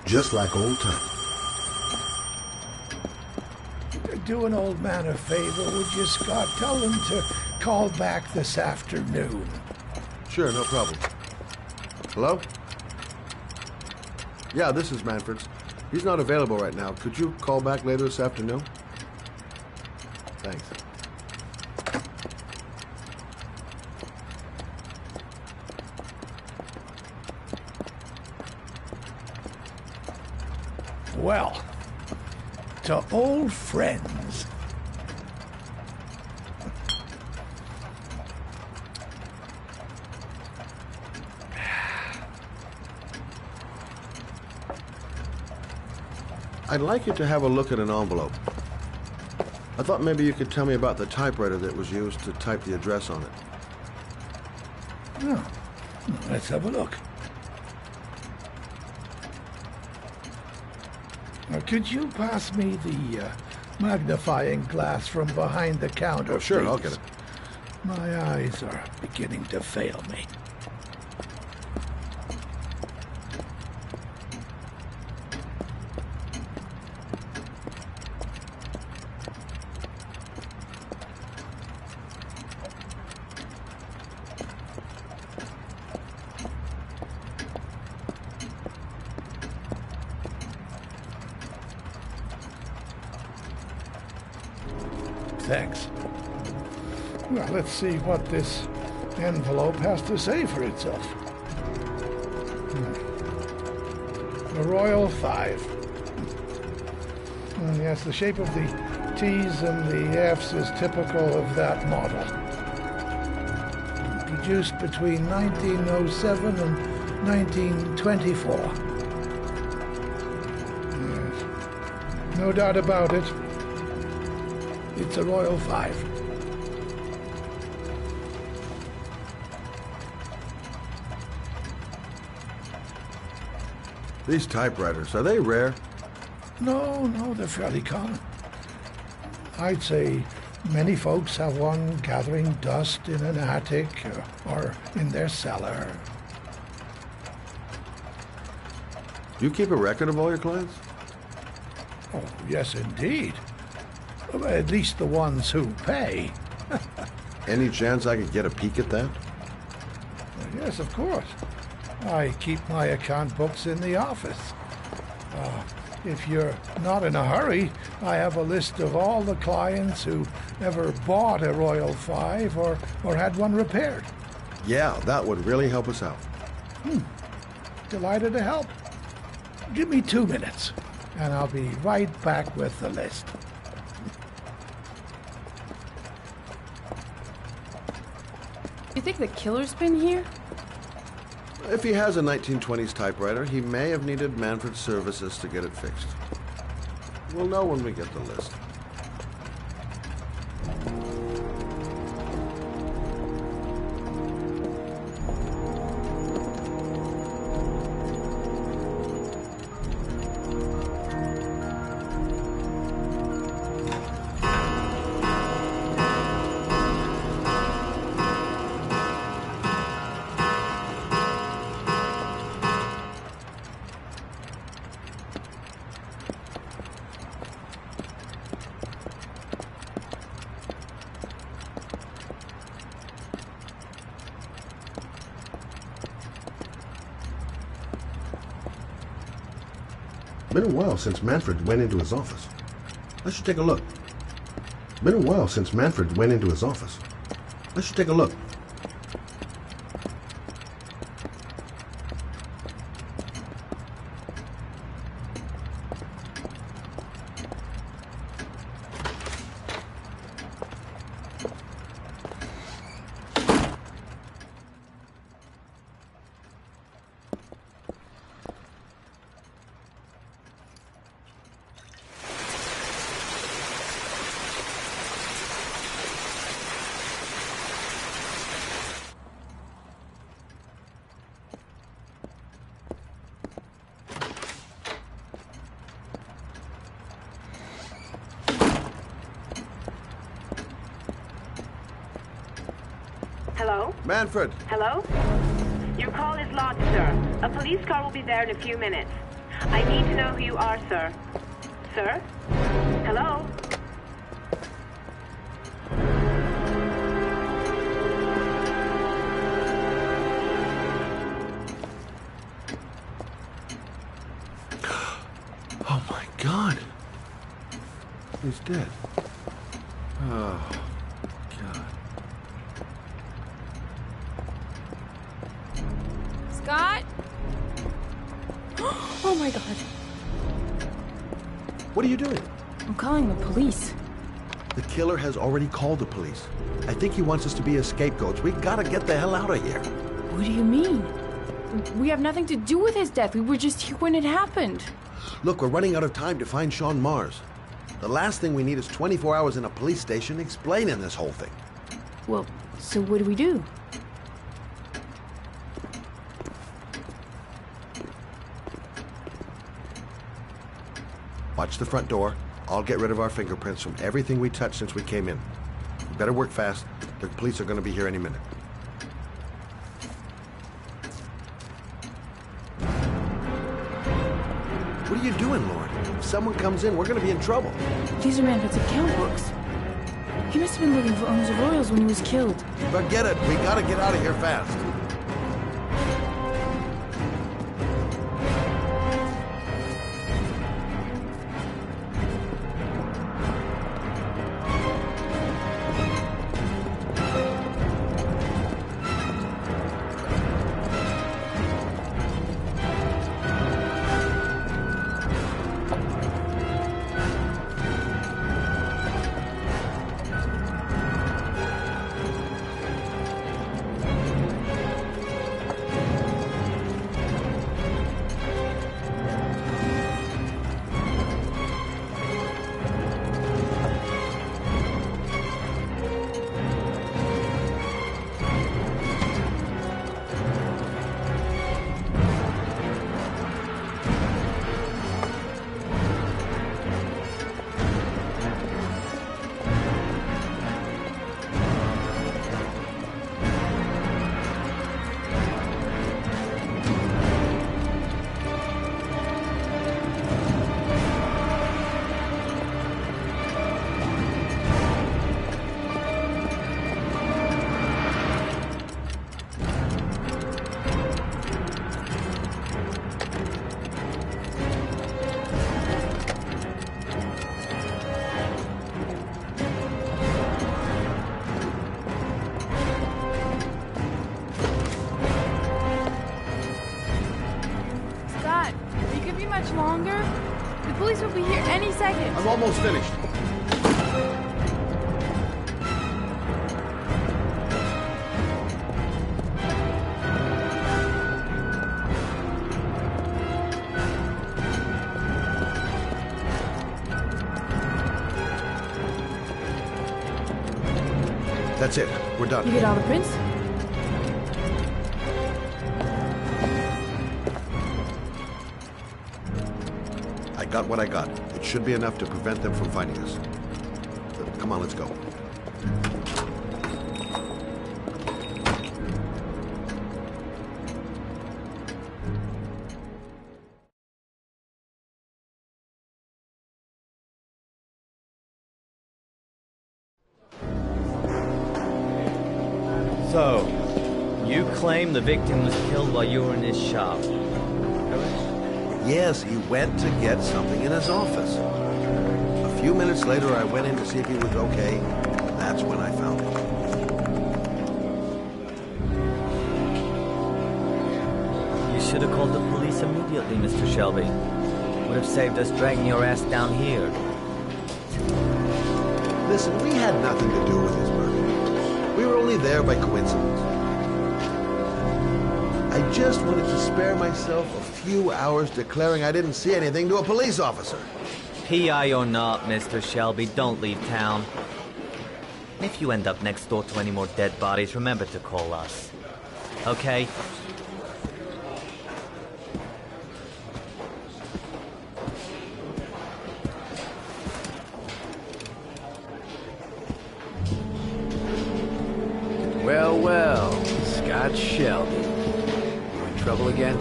Just like old times. Do an old man a favor, would you, Scott? Tell him to call back this afternoon. Sure, no problem. Hello? Yeah, this is Manfred's. He's not available right now. Could you call back later this afternoon? Thanks. Well, to old friends. I'd like you to have a look at an envelope. I thought maybe you could tell me about the typewriter that was used to type the address on it. Oh, let's have a look. Could you pass me the magnifying glass from behind the counter, sure, please? I'll get it. My eyes are beginning to fail me. Thanks. Well, let's see what this envelope has to say for itself. The Royal 5. Yes, the shape of the T's and the F's is typical of that model. Produced between 1907 and 1924. Yes. No doubt about it. It's a Royal 5. These typewriters, are they rare? No, they're fairly common. I'd say many folks have one gathering dust in an attic or in their cellar. Do you keep a record of all your clients? Oh, yes, indeed. At least the ones who pay. Any chance I could get a peek at that? Yes, of course. I keep my account books in the office. If you're not in a hurry, I have a list of all the clients who ever bought a Royal 5 or had one repaired. Yeah, that would really help us out. Delighted to help. Give me 2 minutes, and I'll be right back with the list. You think the killer's been here? If he has a 1920s typewriter, he may have needed Manfred's services to get it fixed. We'll know when we get the list. Been a while since Manfred went into his office. I should take a look. Been a while since Manfred went into his office. I should take a look. Hello? Manfred! Hello? Your call is logged, sir. A police car will be there in a few minutes. I need to know who you are, sir. Sir? Hello? Oh my God. He's dead. Oh, God. Scott? Oh my God. What are you doing? I'm calling the police. The killer has already called the police. I think he wants us to be his scapegoats. We gotta get the hell out of here. What do you mean? We have nothing to do with his death. We were just here when it happened. Look, we're running out of time to find Sean Mars. The last thing we need is 24 hours in a police station explaining this whole thing. Well, so what do we do? Watch the front door. I'll get rid of our fingerprints from everything we touched since we came in. We better work fast. The police are going to be here any minute. What are you doing, Lord? If someone comes in, we're going to be in trouble. These are Manfred's account books. He must have been looking for owners of Royals when he was killed. Forget it. We got to get out of here fast. Longer? The police will be here any second. I'm almost finished. That's it. We're done. You get all the prints? I got what I got. It should be enough to prevent them from finding us. Come on, let's go. So, you claim the victim was killed while you were in his shop. Yes, he went to get something in his office. A few minutes later, I went in to see if he was okay, and that's when I found him. You should have called the police immediately, Mr. Shelby. Would have saved us dragging your ass down here. Listen, we had nothing to do with his murder. We were only there by coincidence. I just wanted to spare myself a few hours declaring I didn't see anything to a police officer. PI or not, Mr. Shelby, don't leave town. If you end up next door to any more dead bodies, remember to call us. Okay? Well, well, Scott Shelby. trouble again?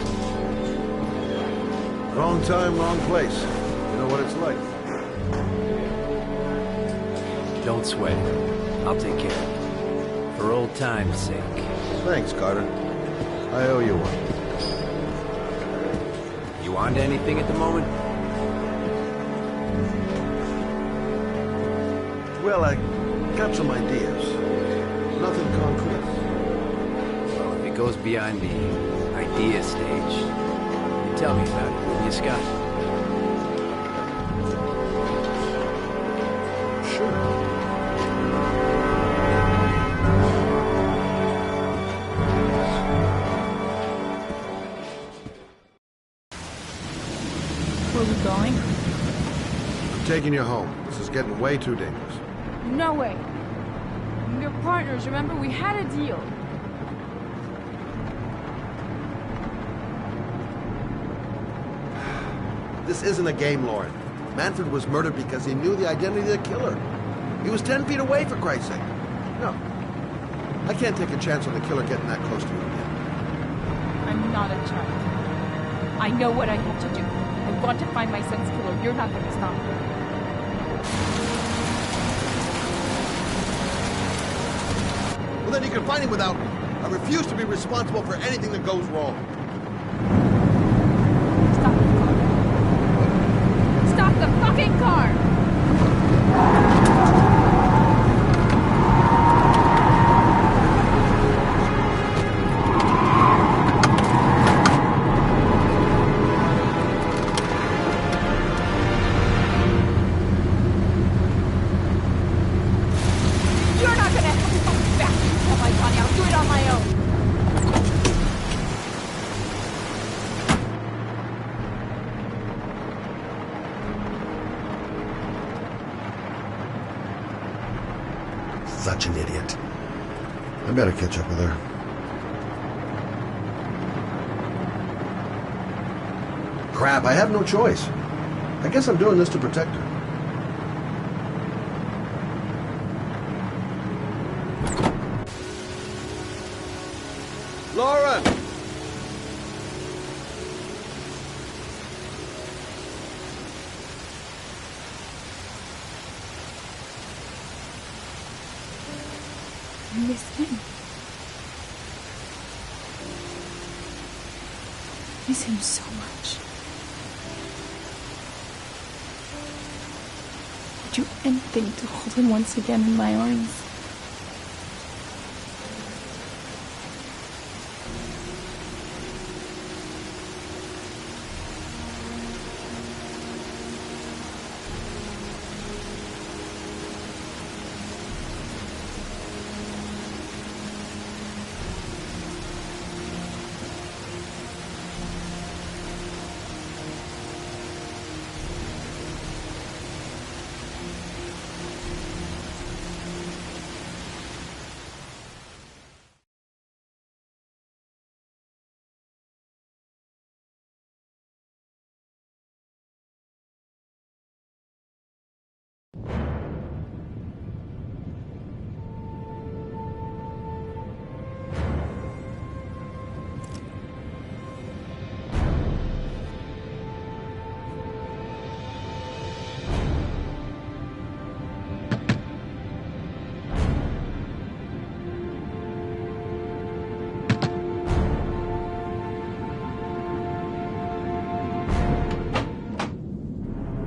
Wrong time, wrong place. You know what it's like. Don't sweat it. I'll take care of it. For old time's sake. Thanks, Carter. I owe you one. You on to anything at the moment? Well, I got some ideas. Nothing concrete. Well, if it goes beyond the idea stage, you tell me about it, will you, Scott? Where are we going? I'm taking you home. This is getting way too dangerous. No way. We're partners, remember? We had a deal. This isn't a game, Lauren. Manfred was murdered because he knew the identity of the killer. He was 10 feet away, for Christ's sake. No. I can't take a chance on the killer getting that close to me again. I'm not a child. I know what I have to do. I want to find my son's killer. You're not going to stop me. Well, then you can find him without me. I refuse to be responsible for anything that goes wrong. Stop the fucking car! You're not gonna help me fucking back. Tell my Johnny, I'll do it on my own. Such an idiot. I better catch up with her. Crap, I have no choice. I guess I'm doing this to protect her. Lauren! I miss him. I miss him so much. I'd do anything to hold him once again in my arms.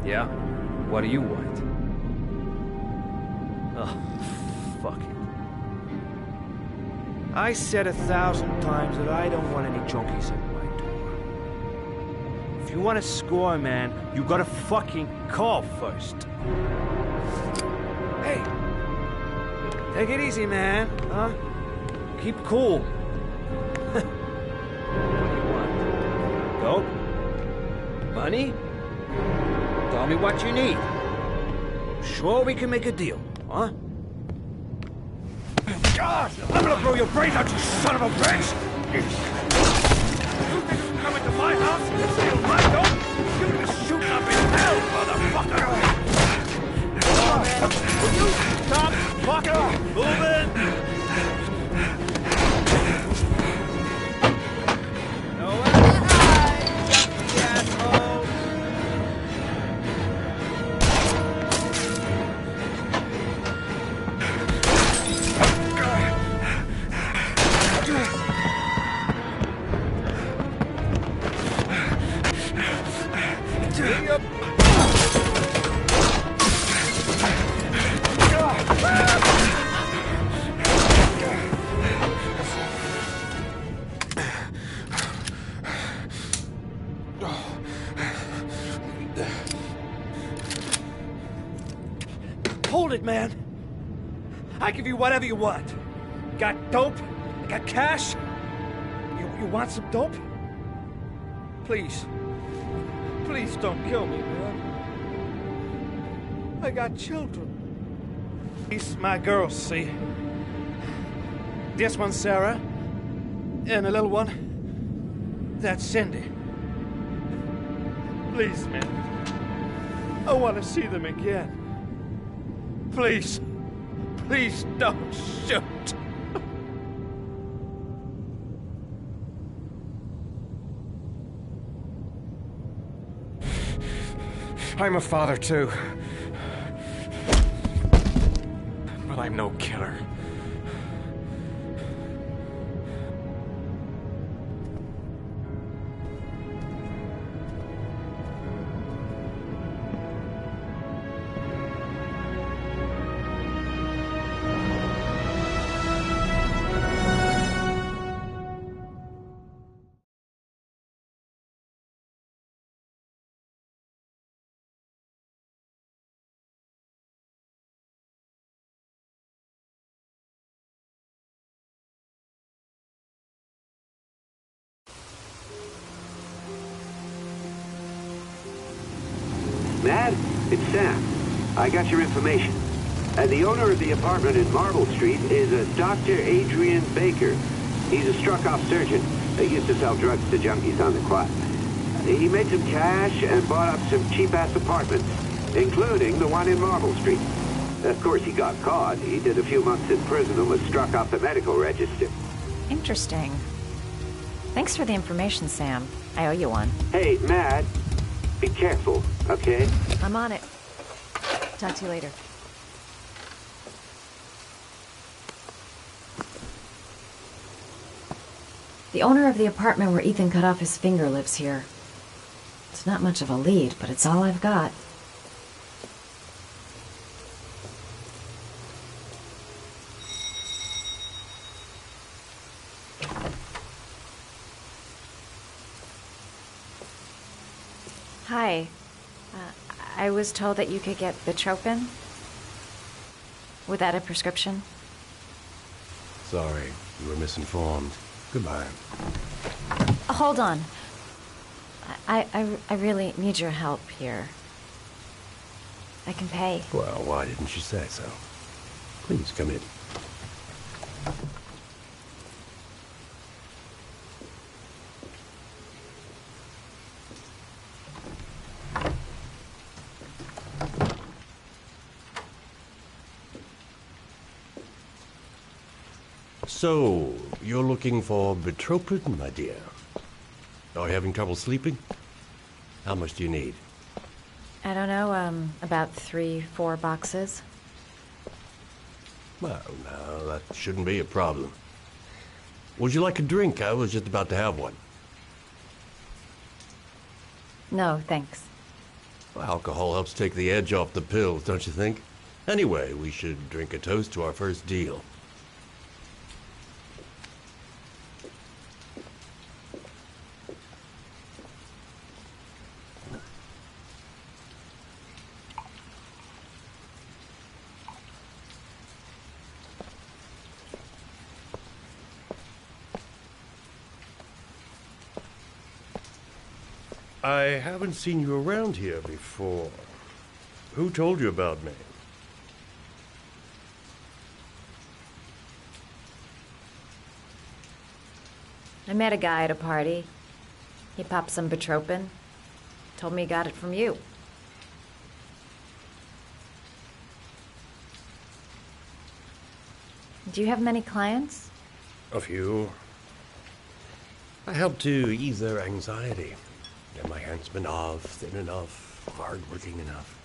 Yeah? What do you want? Oh, fuck it. I said 1,000 times that I don't want any junkies at my door. If you want to score, man, you gotta fucking call first. Hey! Take it easy, man, huh? Keep cool. What do you want? Dope? Money? Tell me what you need. Sure we can make a deal, huh? God, I'm gonna blow your brains out, you son of a bitch! You think you can come into my house and steal my dope? You're gonna shoot up in hell, motherfucker! Will you stop fucking moving? No it, man. I give you whatever you want. Got dope? Got cash? You want some dope? Please. Please don't kill me, man. I got children. These my girls, see? This one's Sarah. And the little one, that's Cindy. Please, man. I want to see them again. Please. Please don't shoot. I'm a father, too. But I'm no killer. Matt, it's Sam. I got your information. The owner of the apartment in Marble Street is a Dr. Adrian Baker. He's a struck-off surgeon. He used to sell drugs to junkies on the quad. He made some cash and bought up some cheap-ass apartments, including the one in Marble Street. Of course, he got caught. He did a few months in prison and was struck off the medical register. Interesting. Thanks for the information, Sam. I owe you one. Hey, Matt, be careful, okay? I'm on it. Talk to you later. The owner of the apartment where Ethan cut off his finger lives here. It's not much of a lead, but it's all I've got. Hi. I was told that you could get Bitropin. Without a prescription? Sorry, you were misinformed. Goodbye. Hold on. I really need your help here. I can pay. Well, why didn't you say so? Please come in. So, you're looking for Bitropin, my dear? Are you having trouble sleeping? How much do you need? I don't know, about 3-4 boxes. Well, no, that shouldn't be a problem. Would you like a drink? I was just about to have one. No, thanks. Well, alcohol helps take the edge off the pills, don't you think? Anyway, we should drink a toast to our first deal. I haven't seen you around here before. Who told you about me? I met a guy at a party. He popped some Bitropin. Told me he got it from you. Do you have many clients? A few. I help to ease their anxiety. Get my handsman off, thin enough, hard-working enough.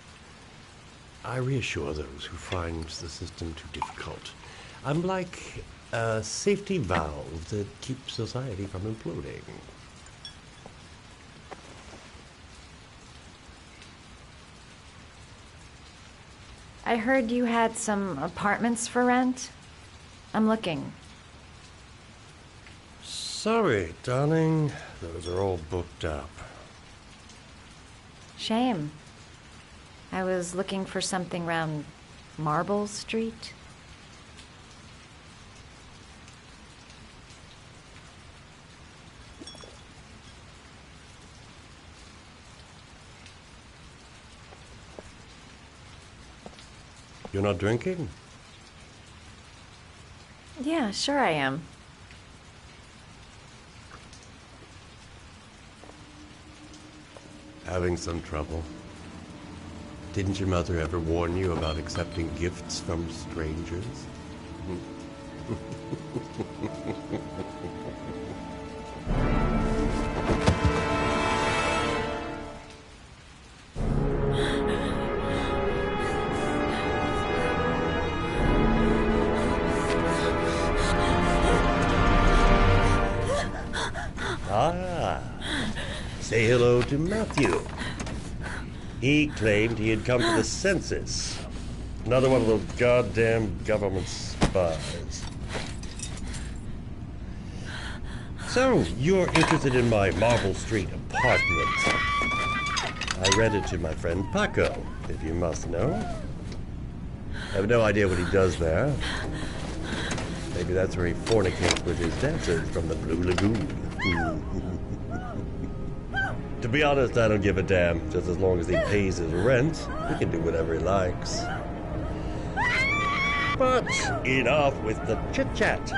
I reassure those who find the system too difficult. I'm like a safety valve that keeps society from imploding. I heard you had some apartments for rent. I'm looking. Sorry, darling. Those are all booked up. Shame. I was looking for something around Marble Street? You're not drinking? Yeah, sure I am. Having some trouble. Didn't your mother ever warn you about accepting gifts from strangers? Ah, say hello to Matthew. He claimed he had come to the census. Another one of those goddamn government spies. So, you're interested in my Marble Street apartment. I rented to my friend Paco, if you must know. I have no idea what he does there. Maybe that's where he fornicates with his dancers from the Blue Lagoon. To be honest, I don't give a damn. Just as long as he pays his rent, he can do whatever he likes. But enough with the chit-chat.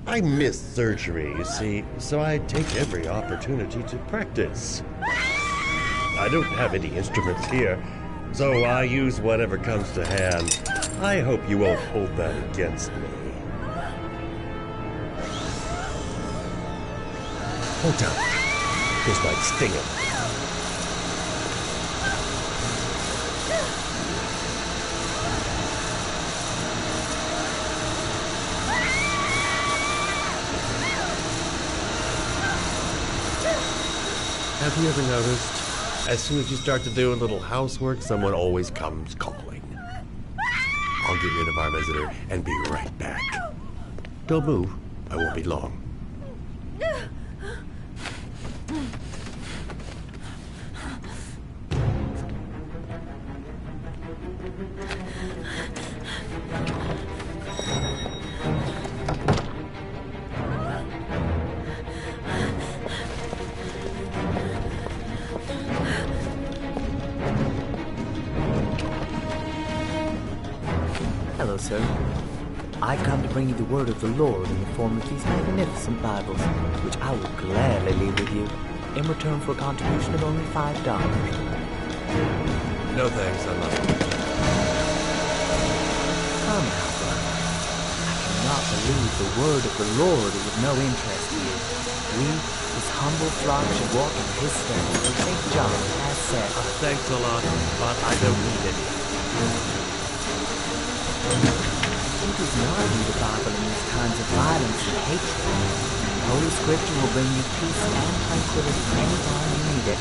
I miss surgery, you see, so I take every opportunity to practice. I don't have any instruments here, so I use whatever comes to hand. I hope you won't hold that against me. Hold on. This might sting him. Have you ever noticed, as soon as you start to do a little housework, someone always comes calling? I'll get rid of our visitor and be right back. Don't move. I won't be long. Hello, sir. I come to bring you the word of the Lord in the form of these magnificent Bibles, which I will gladly leave with you in return for a contribution of only $5. No thanks, I'm not. Come now, brother. I cannot believe the word of the Lord is of no interest to you. We, his humble flock, should walk in his steps, as St. John has said. Thanks a lot, but I don't need any. It is not read the Bible in these times of violence and hatred. The Holy Scripture will bring you peace and tranquility anytime you need it.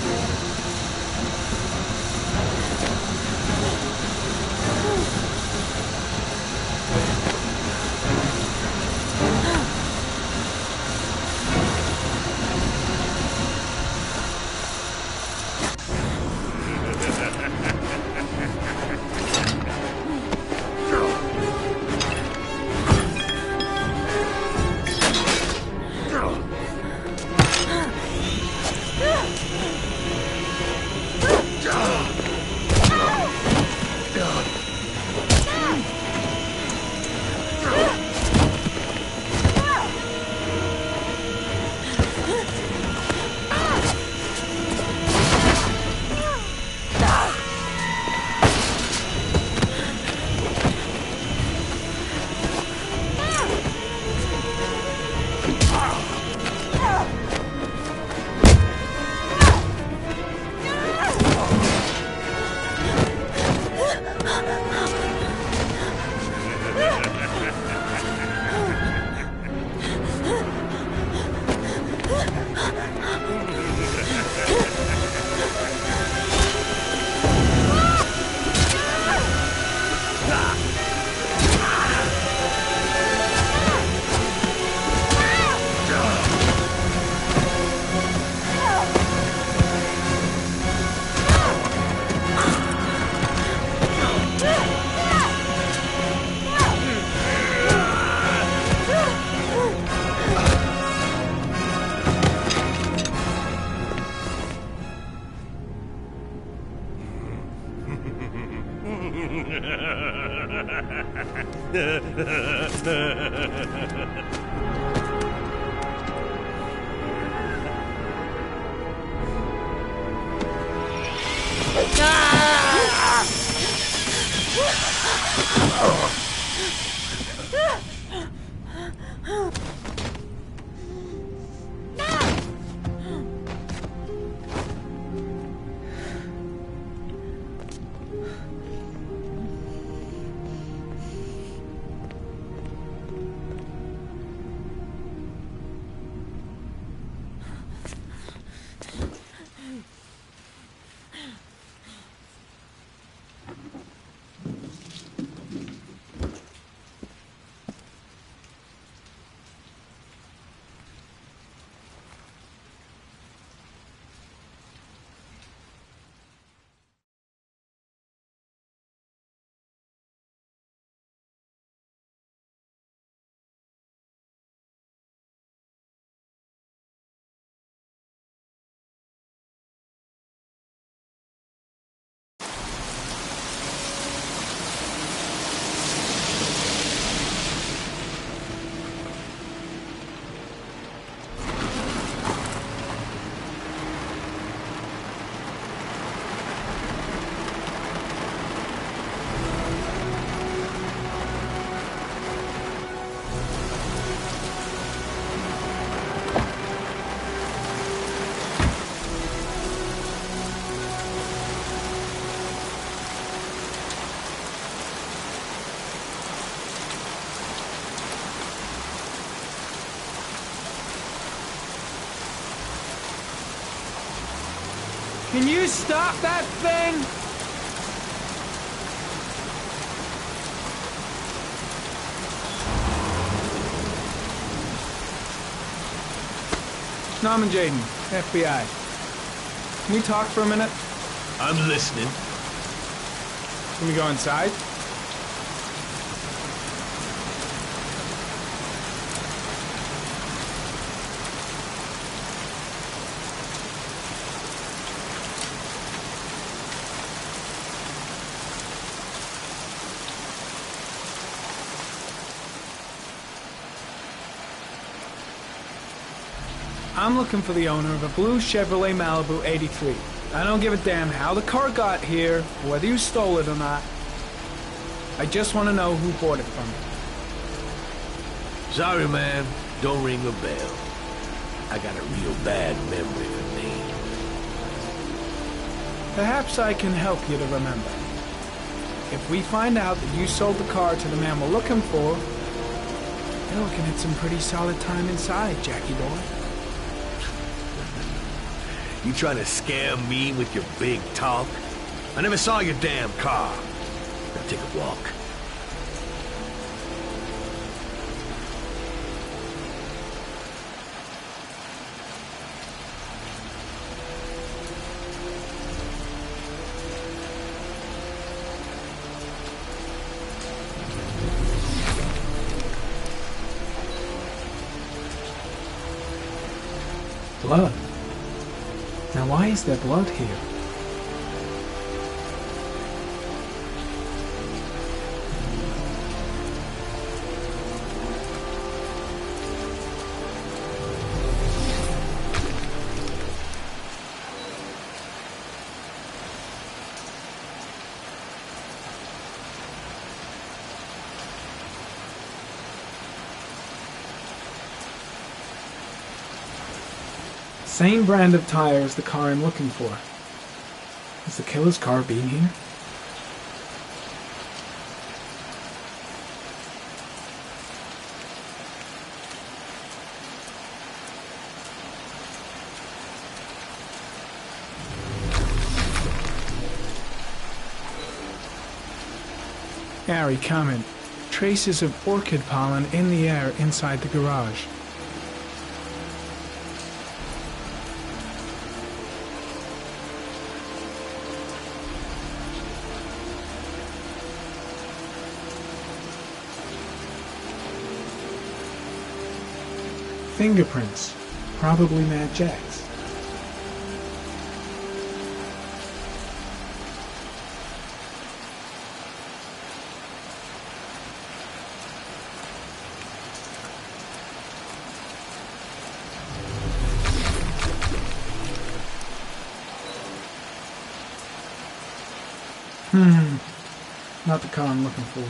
Can you stop that thing? Norman Jaden, FBI. Can we talk for a minute? I'm listening. Can we go inside? I'm looking for the owner of a blue Chevrolet Malibu 83. I don't give a damn how the car got here, or whether you stole it or not. I just want to know who bought it from you. Sorry, man. Don't ring a bell. I got a real bad memory for names. Perhaps I can help you to remember. If we find out that you sold the car to the man we're looking for, you're looking at some pretty solid time inside, Jackie boy. You trying to scam me with your big talk? I never saw your damn car. Now take a walk. Blood. Now why is there blood here? Same brand of tire as the car I'm looking for. Has the killer's car been here? Harry, comment. Traces of orchid pollen in the air inside the garage. Fingerprints, probably Mad Jack's. Not the car I'm looking for.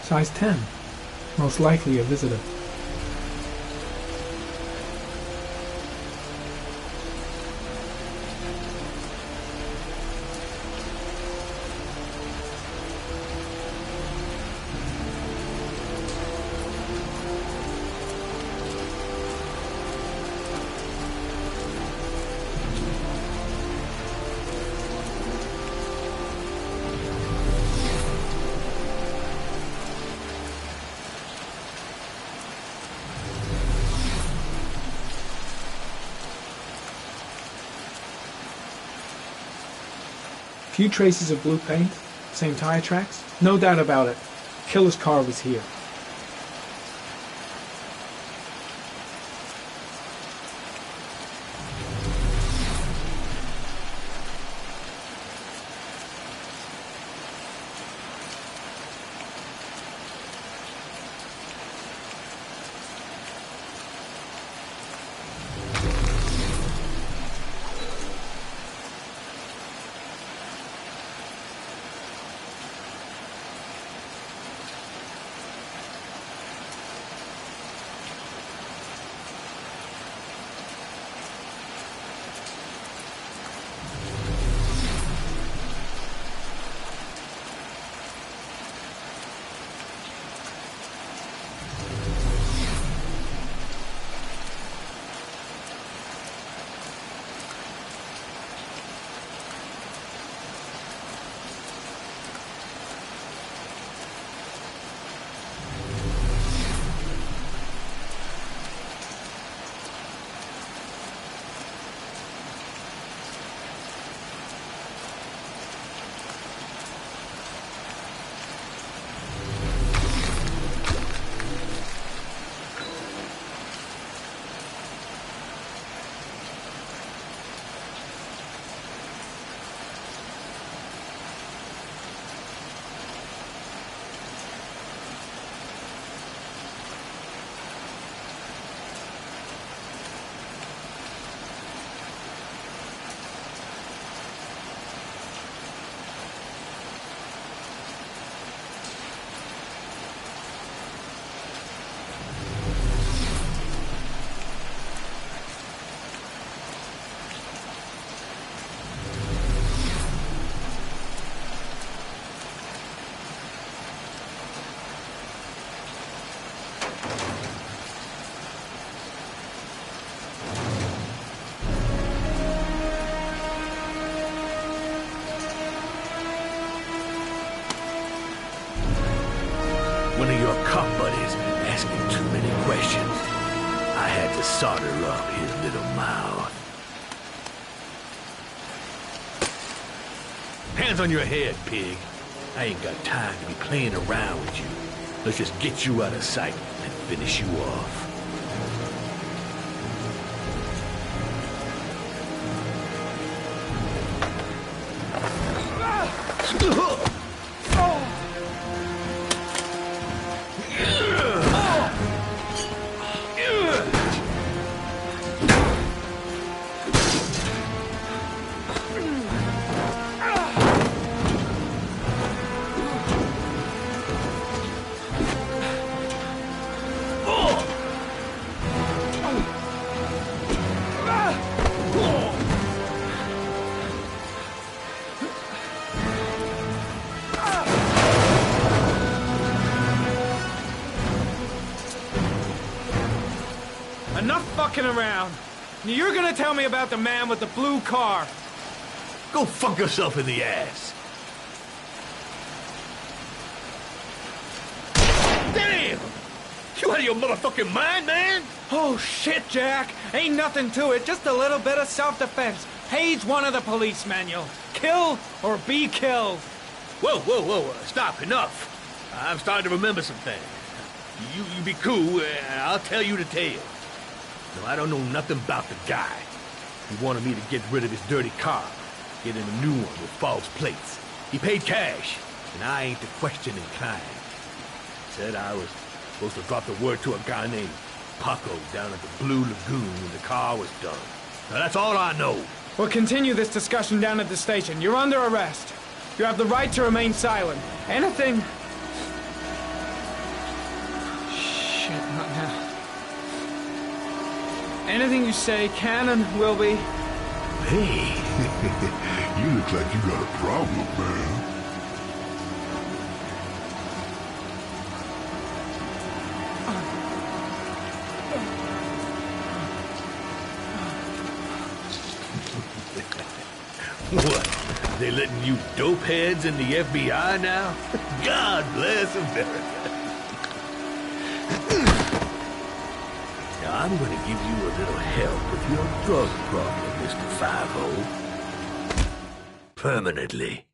Size 10. Most likely a visitor. Few traces of blue paint, same tire tracks. No doubt about it. Killer's car was here. One of your cop buddies asking too many questions. I had to solder up his little mouth. Hands on your head, pig. I ain't got time to be playing around with you. Let's just get you out of sight and finish you off. Enough fucking around. You're gonna tell me about the man with the blue car. Go fuck yourself in the ass. Damn! You out of your motherfucking mind, man? Oh, shit, Jack. Ain't nothing to it. Just a little bit of self-defense. Page 1 of the police manual. Kill or be killed. Whoa, whoa, whoa. Stop. Enough. I'm starting to remember some things. You be cool, and I'll tell you the tale. No, I don't know nothing about the guy. He wanted me to get rid of his dirty car, get him a new one with false plates. He paid cash, and I ain't the questioning kind. Said I was supposed to drop the word to a guy named Paco down at the Blue Lagoon when the car was done. Now, that's all I know. We'll continue this discussion down at the station. You're under arrest. You have the right to remain silent. Anything... Shit, not now. Anything you say can and will be... Hey, you look like you got a problem, man. What? They letting you dope heads in the FBI now? God bless America. Now, I'm gonna give you a little help with your drug problem, Mr. 5-0. Permanently.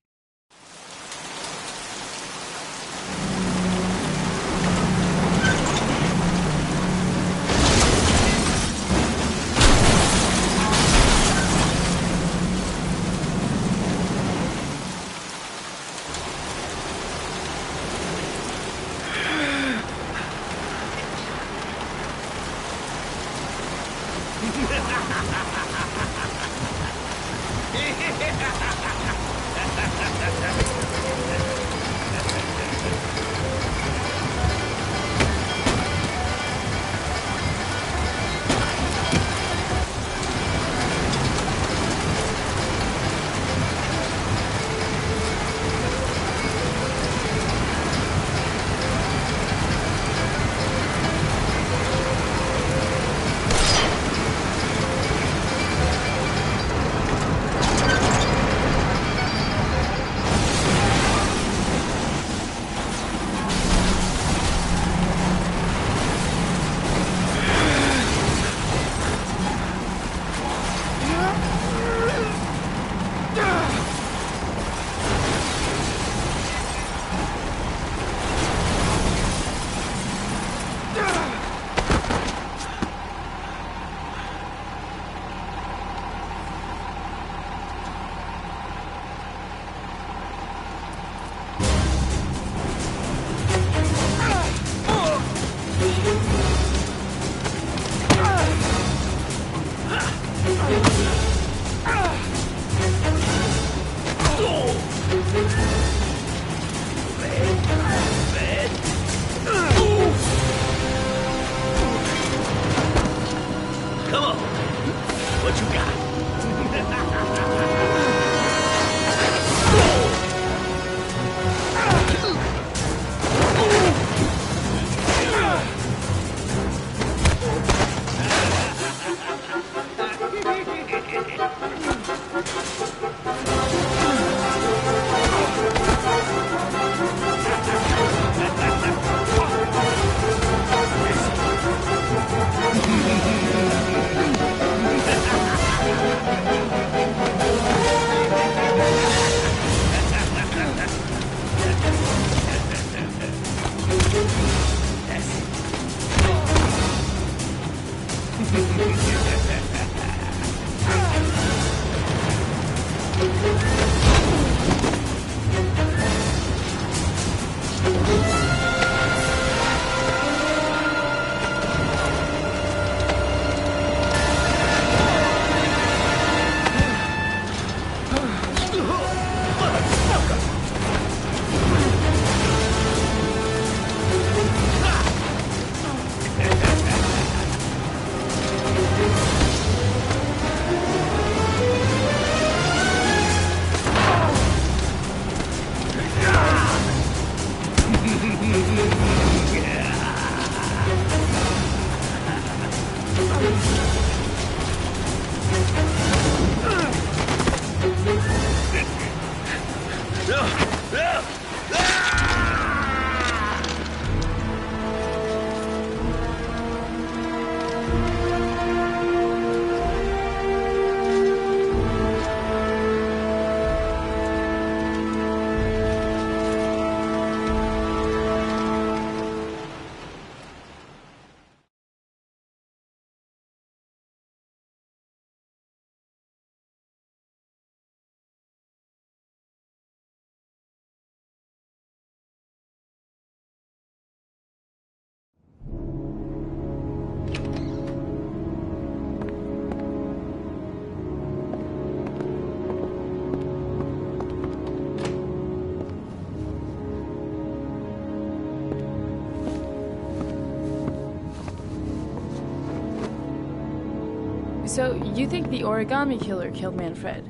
So, you think the origami killer killed Manfred?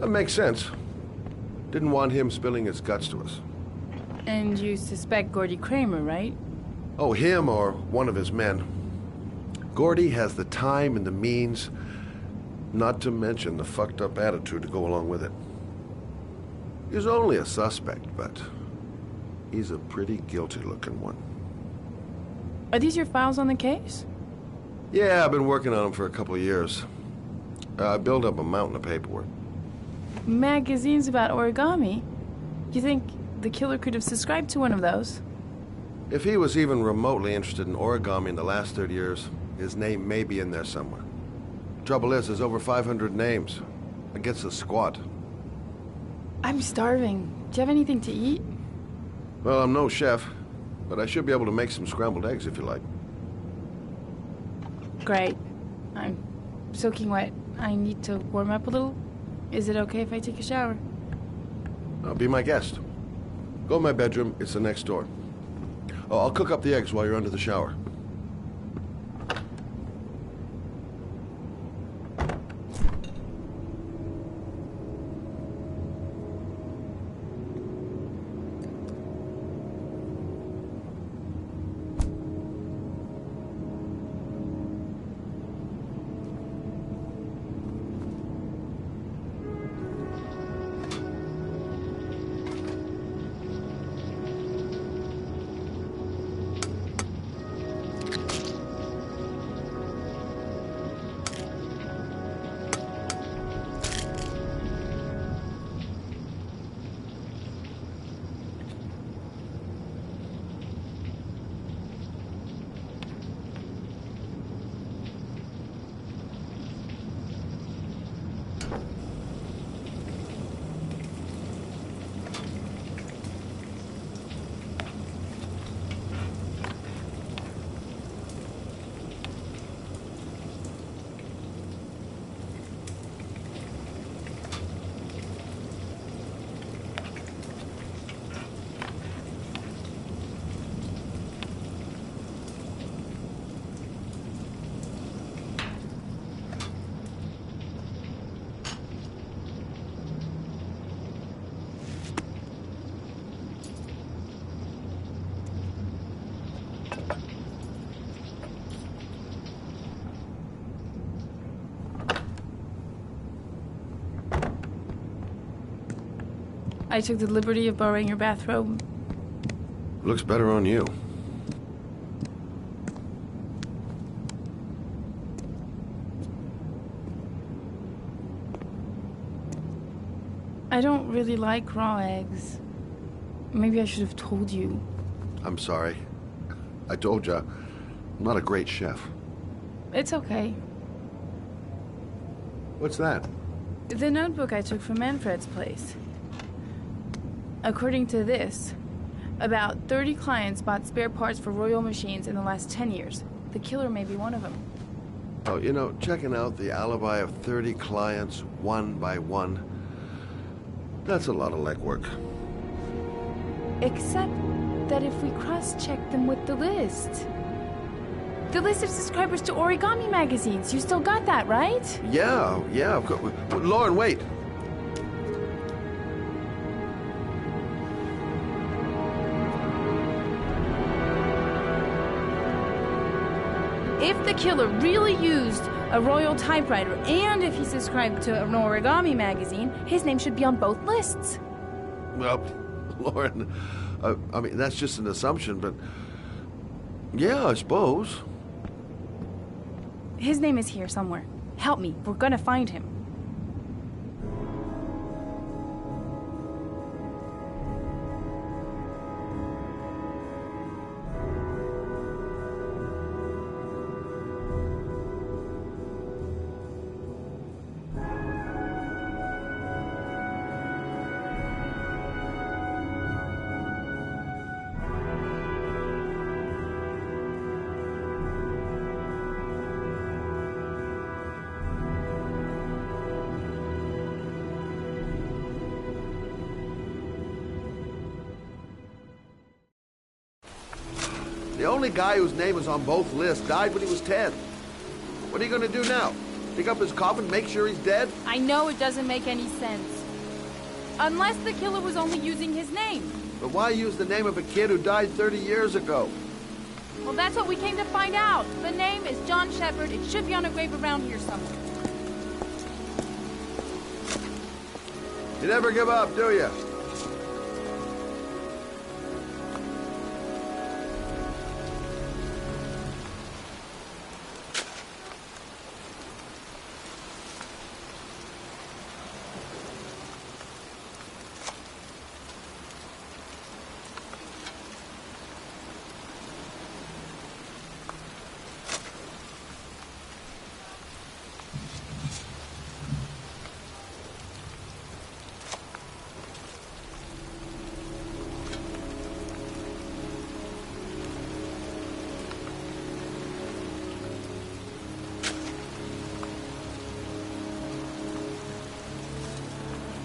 That makes sense. Didn't want him spilling his guts to us. And you suspect Gordy Kramer, right? Oh, him or one of his men. Gordy has the time and the means, not to mention the fucked up attitude to go along with it. He's only a suspect, but he's a pretty guilty looking one. Are these your files on the case? Yeah, I've been working on them for a couple of years. I built up a mountain of paperwork. Magazines about origami? You think the killer could have subscribed to one of those? If he was even remotely interested in origami in the last 30 years, his name may be in there somewhere. Trouble is, there's over 500 names. It gets a squat. I'm starving. Do you have anything to eat? Well, I'm no chef, but I should be able to make some scrambled eggs if you like. Great. I'm soaking wet. I need to warm up a little. Is it okay if I take a shower? Be my guest. Go in my bedroom. It's the next door. Oh, I'll cook up the eggs while you're under the shower. I took the liberty of borrowing your bathrobe. Looks better on you. I don't really like raw eggs. Maybe I should have told you. I'm sorry. I told you, I'm not a great chef. It's okay. What's that? The notebook I took from Manfred's place. According to this, about 30 clients bought spare parts for Royal machines in the last 10 years. The killer may be one of them. Oh, you know, checking out the alibi of 30 clients one by one, that's a lot of legwork. Except that if we cross-check them with the list. The list of subscribers to origami magazines. You still got that, right? Yeah, of course. Lauren, wait. If the killer really used a royal typewriter, and if he subscribed to an origami magazine, his name should be on both lists. Well, Lauren, I mean, that's just an assumption, but yeah, I suppose. His name is here somewhere. Help me. We're gonna find him. The only guy whose name is on both lists died when he was 10. What are you going to do now? Dig up his coffin, make sure he's dead? I know it doesn't make any sense. Unless the killer was only using his name. But why use the name of a kid who died 30 years ago? Well, that's what we came to find out. The name is John Shepard. It should be on a grave around here somewhere. You never give up, do you?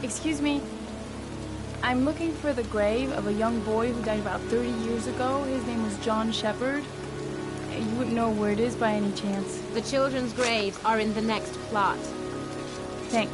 Excuse me. I'm looking for the grave of a young boy who died about 30 years ago. His name was John Shepard. You wouldn't know where it is by any chance. The children's graves are in the next plot. Thanks.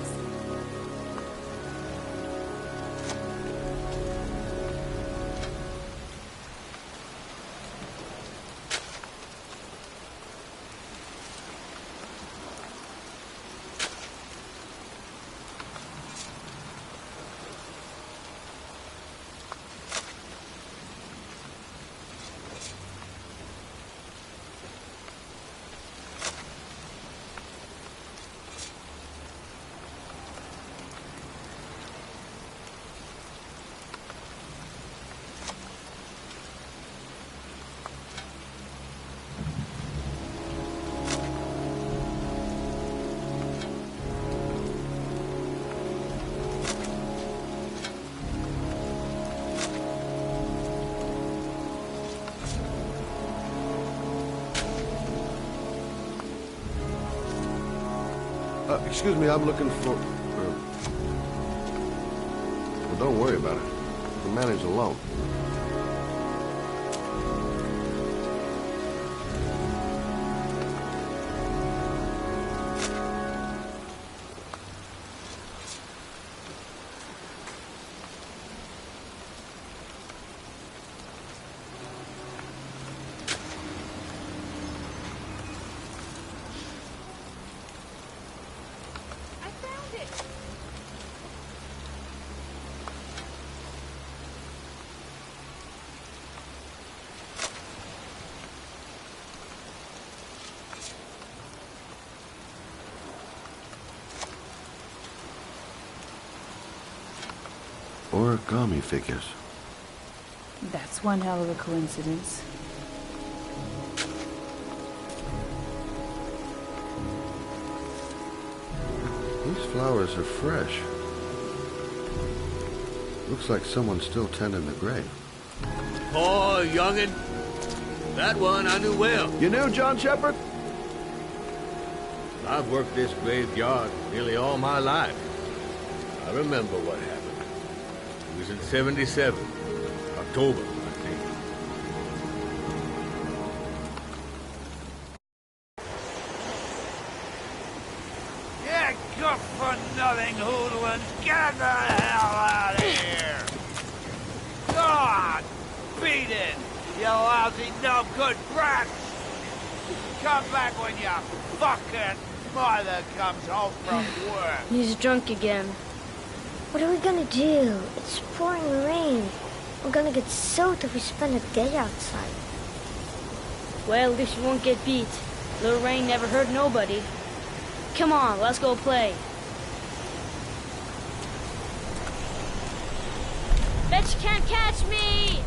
Excuse me, I'm looking for... Well, don't worry about it. We'll manage alone. Origami figures. That's one hell of a coincidence. These flowers are fresh. Looks like someone's still tending the grave. Poor youngin'. That one I knew well. You knew John Shepard? I've worked this graveyard nearly all my life. I remember what happened. It was in 77. October, I think. Yeah, good for nothing hoodlums. Get the hell out of here! God, beat it, you lousy, no good brats! Come back when your fucking mother comes home from work. He's drunk again. What are we gonna do? It's pouring rain. We're gonna get soaked if we spend a day outside. Well, at least we won't get beat. Little rain never hurt nobody. Come on, let's go play. Bet you can't catch me!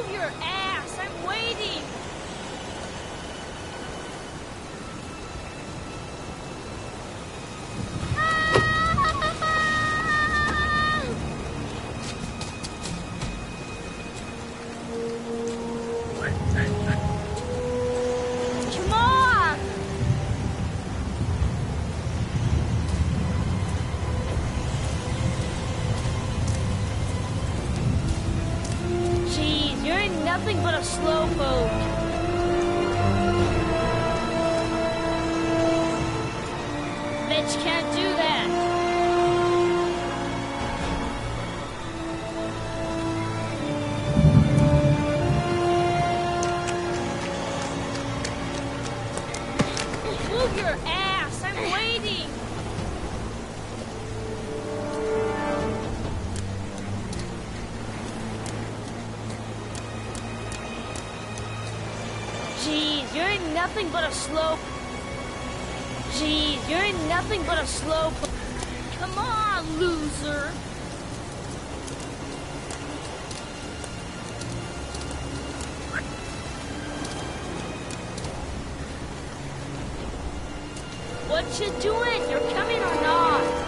Move your ass! I'm waiting! Come on! Jeez, you're nothing but a slowpoke. Bet you can't do that. Move your ass! I'm waiting! Jeez, you're nothing but a slow... Jeez, you're nothing but a slow... Come on, loser! What you doing? You're coming or not?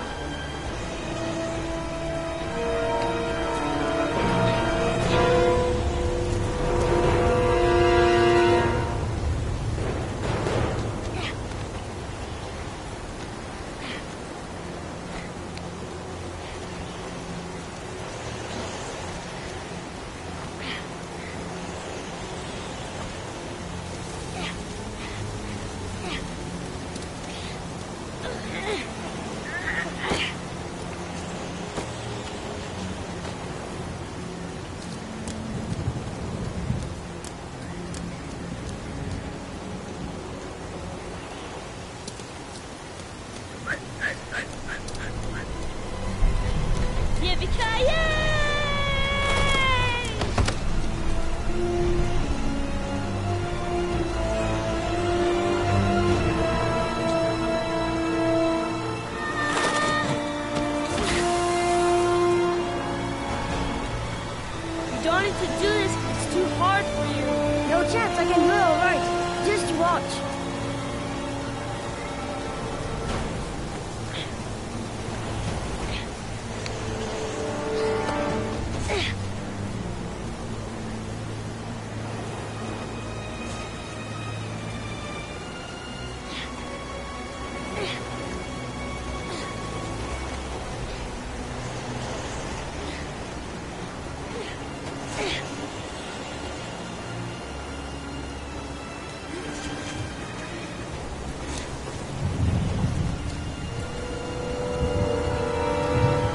You don't need to do this. It's too hard for you. No chance, I can do it all right. Just watch.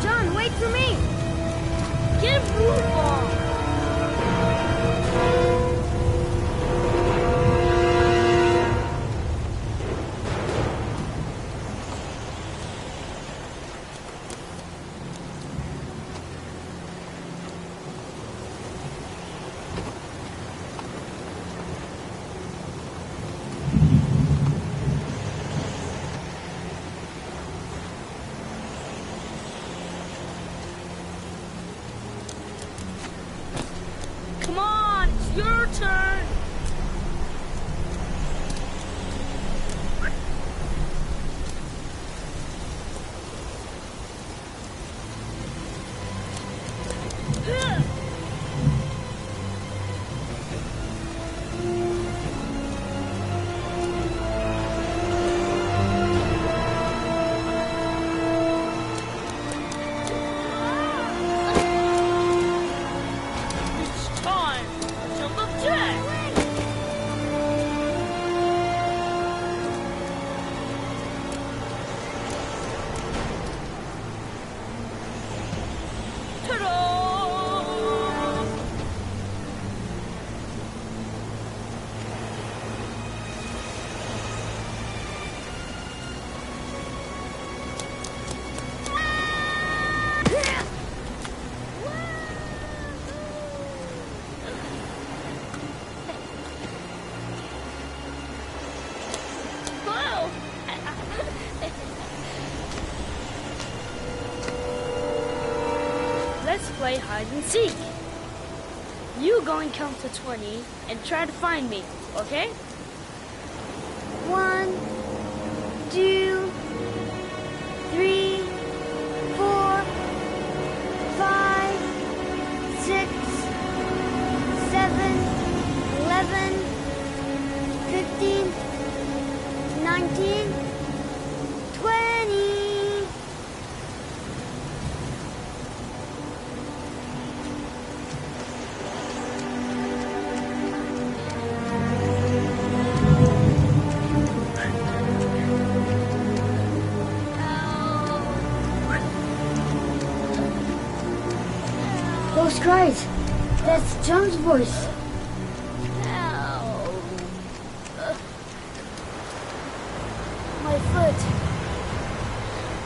John, wait for me! Get a move on! Come on, it's your turn! It's time! Jump up jack! Ta-da! Whoa! Let's play hide and seek. You go and count to 20 and try to find me, okay? 1, 2, 3, 4, 5, 6, 7, 11, 15, 19, 20. Those cries. That's John's voice.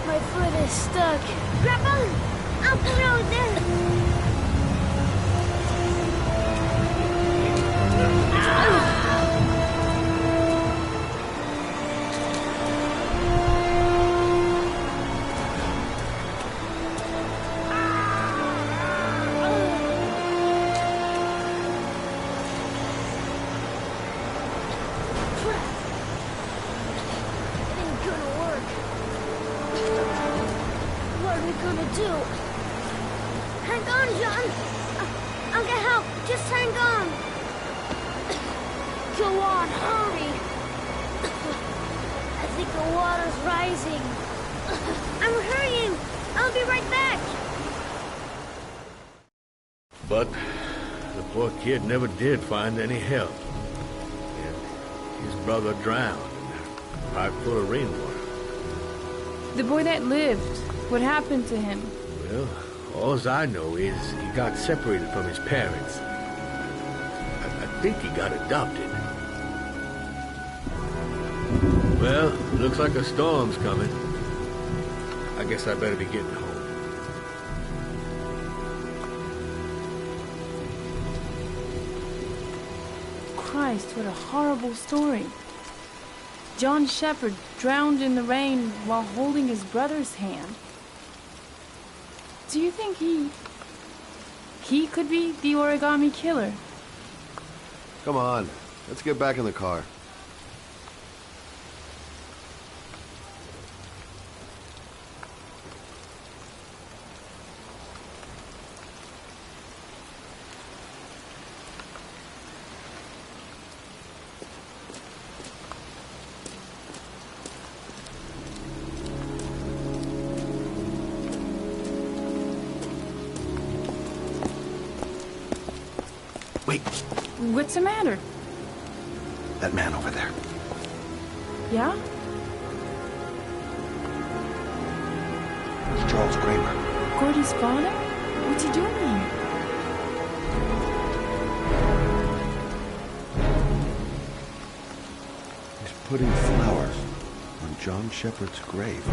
My foot is stuck. Grab on! I'll throw this! But the poor kid never did find any help. And his brother drowned in a pipe full of rainwater. The boy that lived, what happened to him? Well, all I know is he got separated from his parents. I think he got adopted. Well, looks like a storm's coming. I guess I better be getting home. Christ, what a horrible story. John Shepherd drowned in the rain while holding his brother's hand. Do you think he could be the origami killer? Come on, let's get back in the car. Wait. What's the matter? That man over there. Yeah? It's Charles Kramer. Gordy's father? What's he doing here? He's putting flowers on John Shepherd's grave.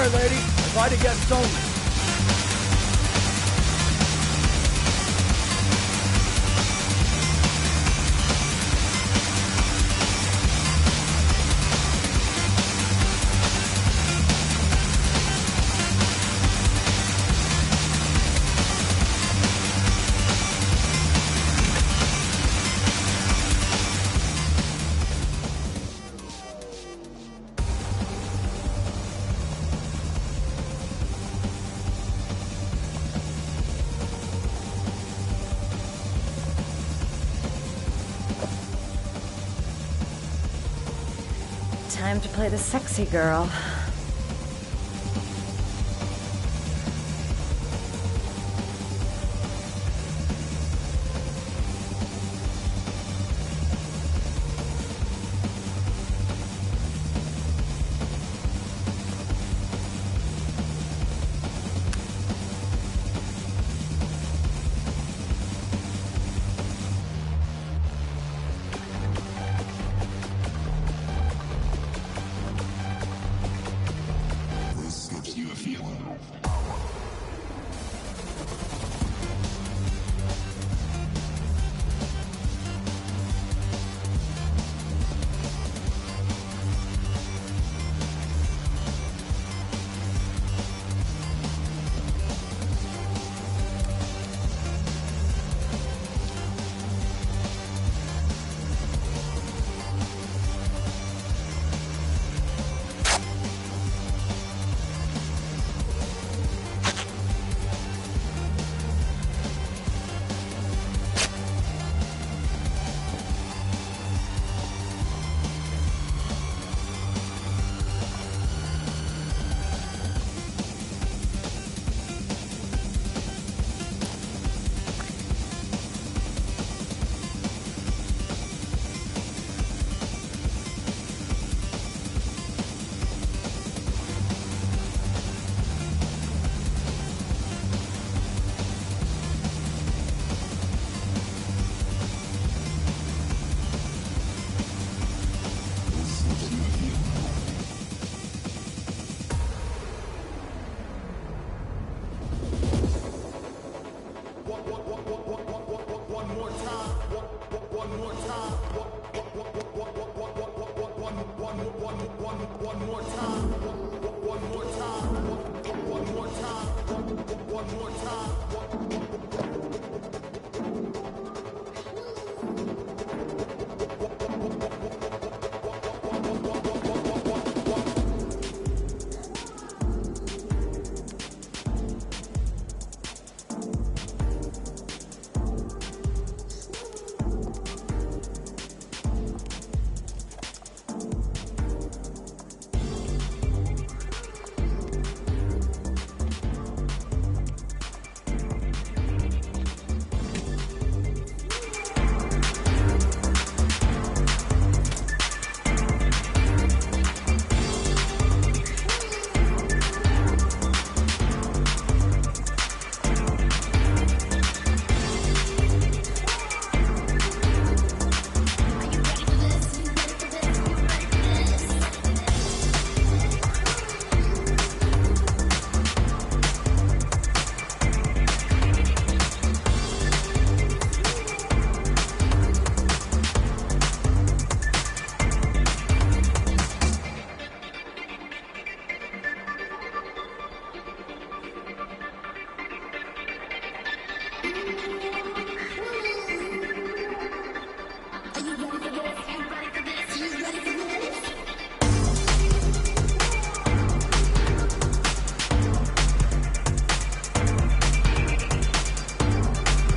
worry, lady. Invited guests only. Time to play the sexy girl.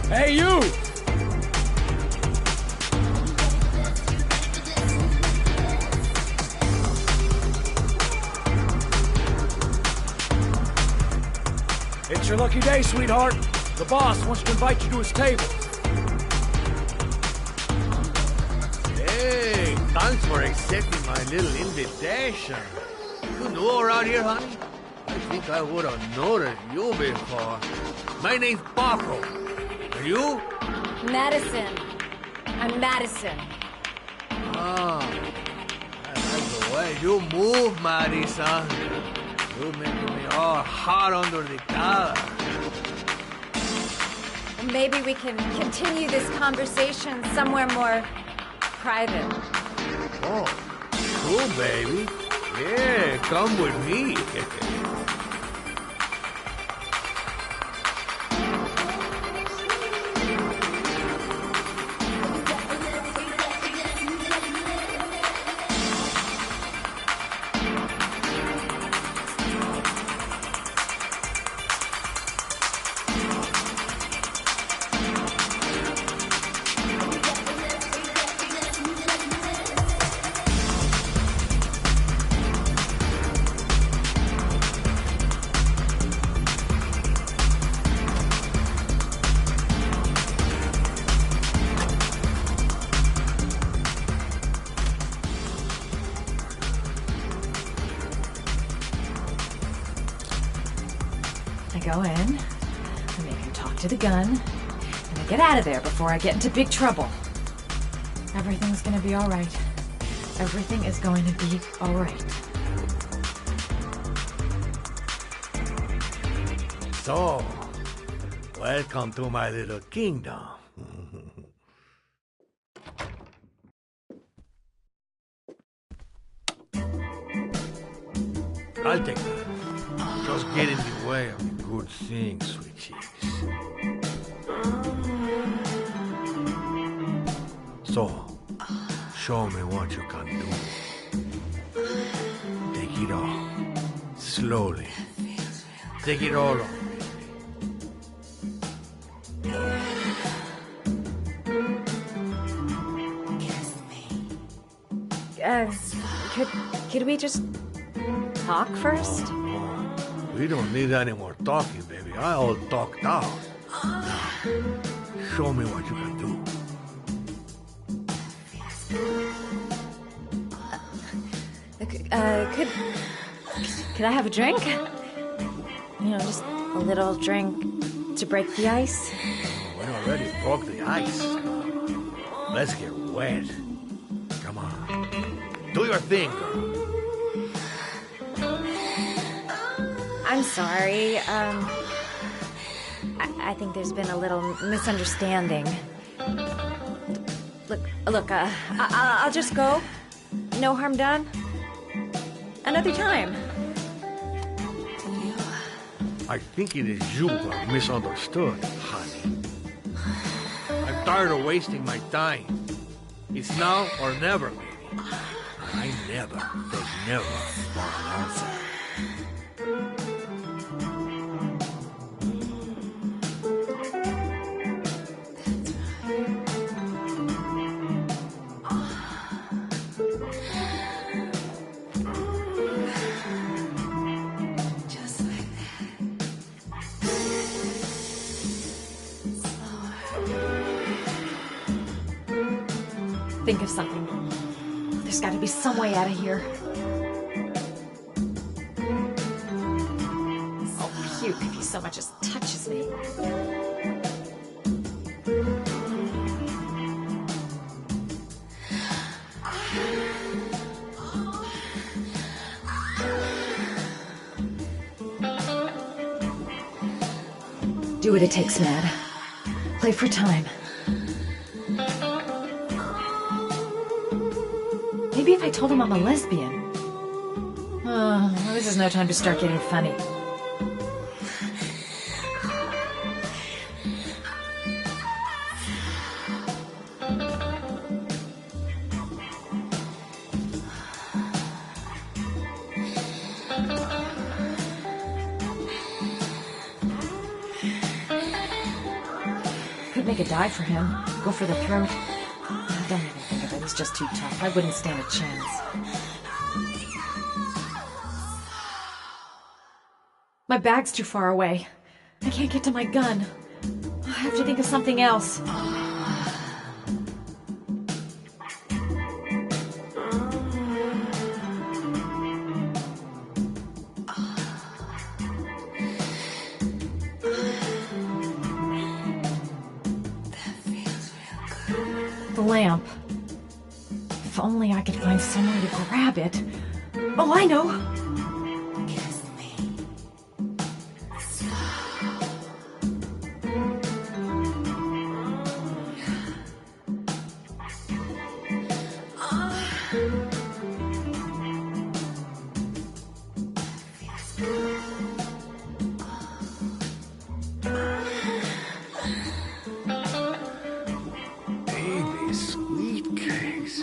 Hey, you! It's your lucky day, sweetheart. The boss wants to invite you to his table. Hey, thanks for accepting my little invitation. You know around here, honey? I think I would have noticed you before. My name's Barco. And you? Madison. I'm Madison. Ah, I like the way you move, Madison. You're making me all hot under the collar. Maybe we can continue this conversation somewhere more private. Oh, cool, baby. Yeah, come with me. I go in, I make him talk to the gun, and I get out of there before I get into big trouble. Everything's gonna be alright. Everything is going to be alright. So, welcome to my little kingdom. I'll take that. Just get in the way of the good things, sweet cheeks. So, show me what you can do. Take it all. Slowly. Take it all on. Could we just talk first? We don't need any more talking, baby. I all talked out. Now, show me what you can do. Could I have a drink? You know, just a little drink to break the ice. We already broke the ice. Let's get wet. Come on. Do your thing, girl. I'm sorry. I think there's been a little misunderstanding. Look, I'll just go. No harm done. Another time. I think it is you who are misunderstood, honey. I'm tired of wasting my time. It's now or never, baby. I never take never for an answer. Think of something. There's got to be some way out of here. I'll puke if he so much as touches me. Do what it takes, Mad. Play for time. Maybe if I told him I'm a lesbian. Oh, this is no time to start getting funny. Could make a dive for him. Go for the throat. Don't even think of it. He's just too tough. I wouldn't stand a chance. My bag's too far away. I can't get to my gun. I have to think of something else. The lamp. If only I could find somewhere to grab it. Oh, I know! Kiss me. sweet cakes.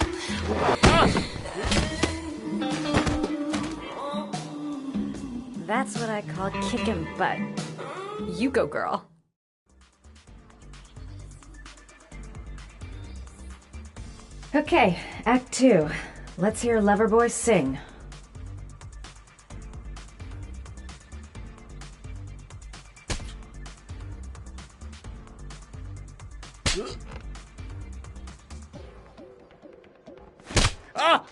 That's what I call kicking butt. You go, girl. Okay, Act 2. Let's hear Loverboy sing. Ah!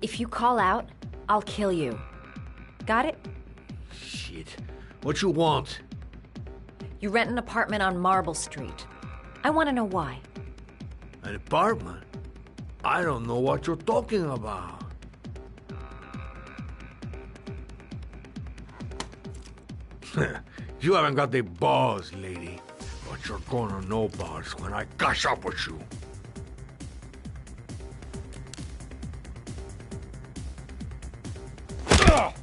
If you call out, I'll kill you. Got it? Shit. What you want? You rent an apartment on Marble Street. I want to know why. An apartment? I don't know what you're talking about. You haven't got the balls, lady. What you're gonna know about is when I catch up with you. Ugh!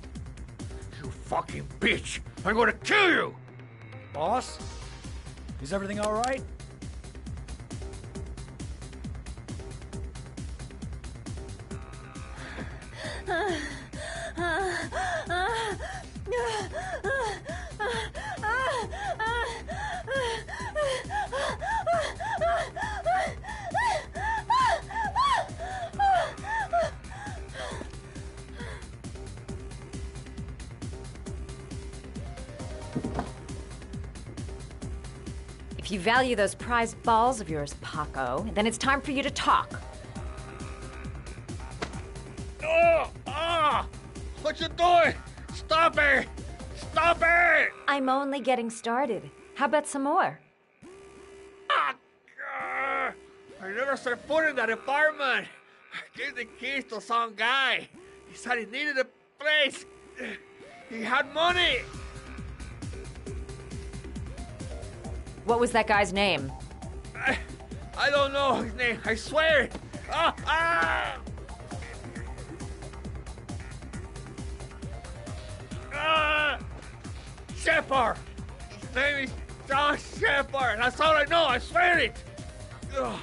You fucking bitch! I'm gonna kill you! Boss? Is everything all right? If you value those prized balls of yours, Paco, then it's time for you to talk. Oh! Ah! What you doing? Stop it! Stop it! I'm only getting started. How about some more? I never set foot in that apartment. I gave the keys to some guy. He said he needed a place. He had money. What was that guy's name? I don't know his name. I swear it. Ah! Ah! Ah! Shepard. His name is John Shepard. That's all I know. I swear it. Ugh.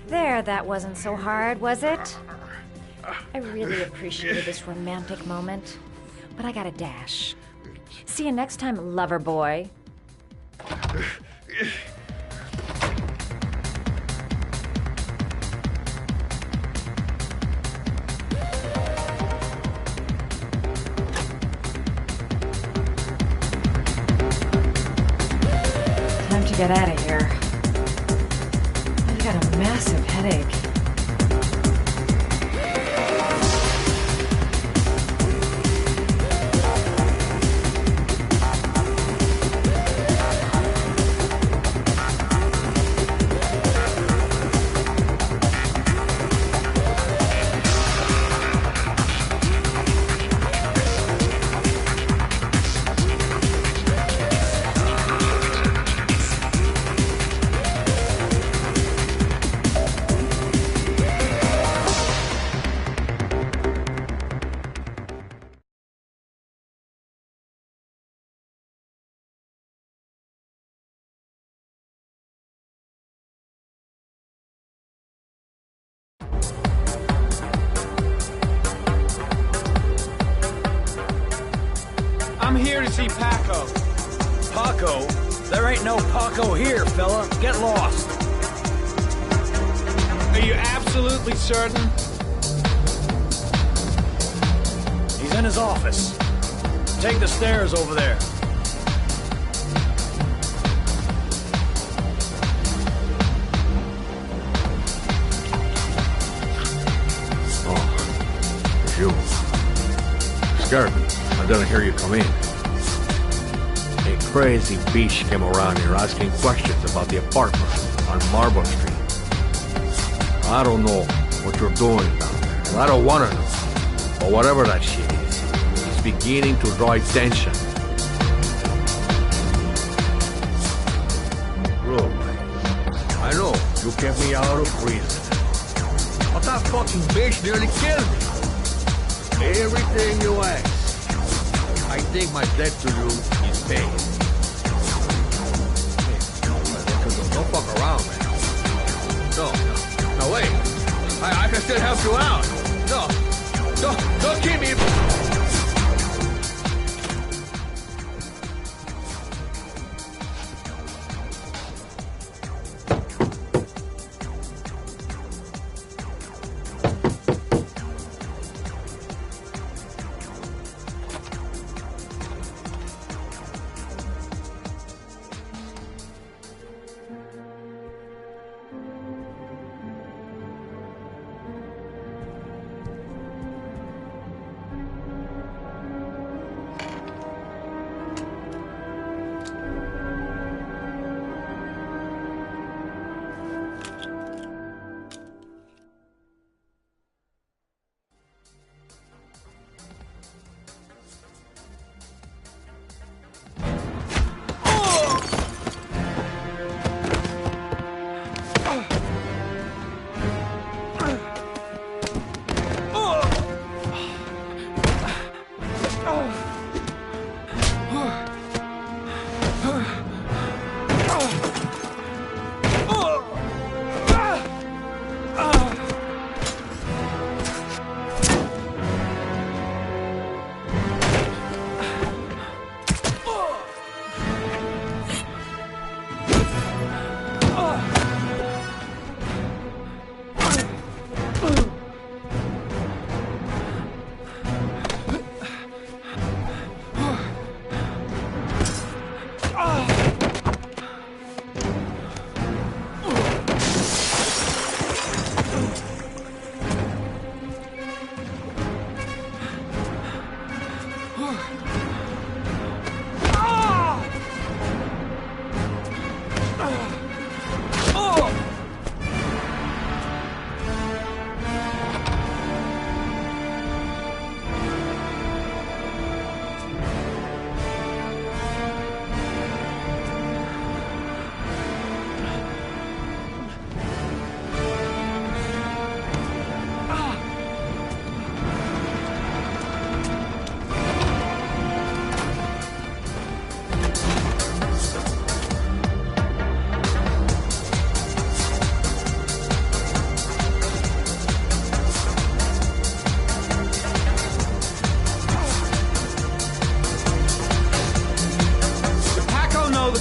There, that wasn't so hard, was it? I really appreciated this romantic moment, but I gotta dash. See you next time, lover boy. Time to get out of here. I've got a massive headache. I'm here to see Paco. Paco? There ain't no Paco here, fella. Get lost. Are you absolutely certain? He's in his office. Take the stairs over there. Oh, it's you. Scared me. I didn't hear you come in. A crazy bitch came around here asking questions about the apartment on Marble Street. I don't know what you're doing down there, and I don't want to know. But whatever that shit is, it's beginning to draw attention. Look, I know you kept me out of prison. Well, that fucking bitch nearly killed me. Everything you ask. I think my debt to you is paid. Hey, don't fuck around, man. No, wait. I can still help you out. No, don't keep me.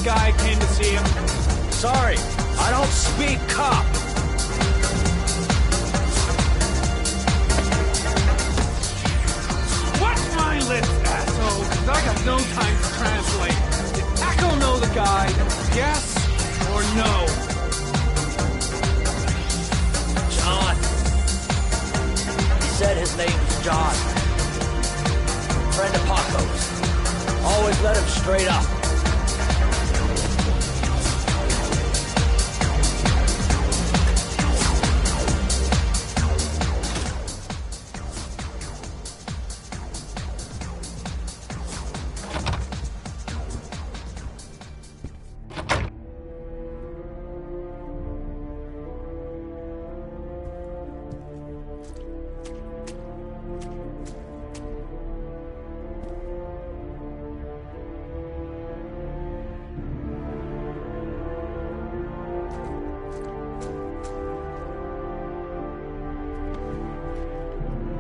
guy came to see him. Sorry, I don't speak cop. Watch my lips, asshole, 'cause I got no time to translate. Did Paco know the guy? Yes or no? John. He said his name was John. Friend of Paco's. Always let him straight up.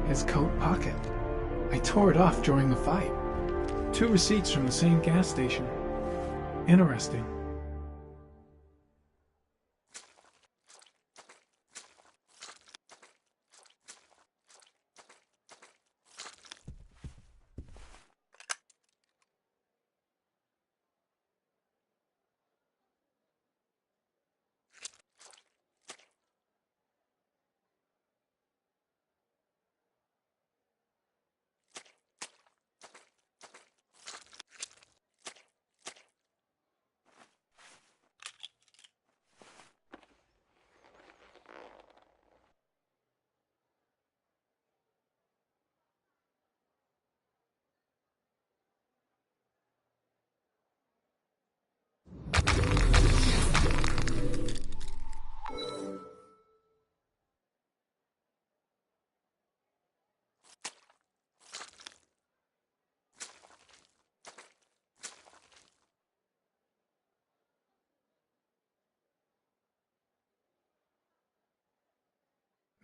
His coat pocket. I tore it off during the fight. 2 receipts from the same gas station. Interesting.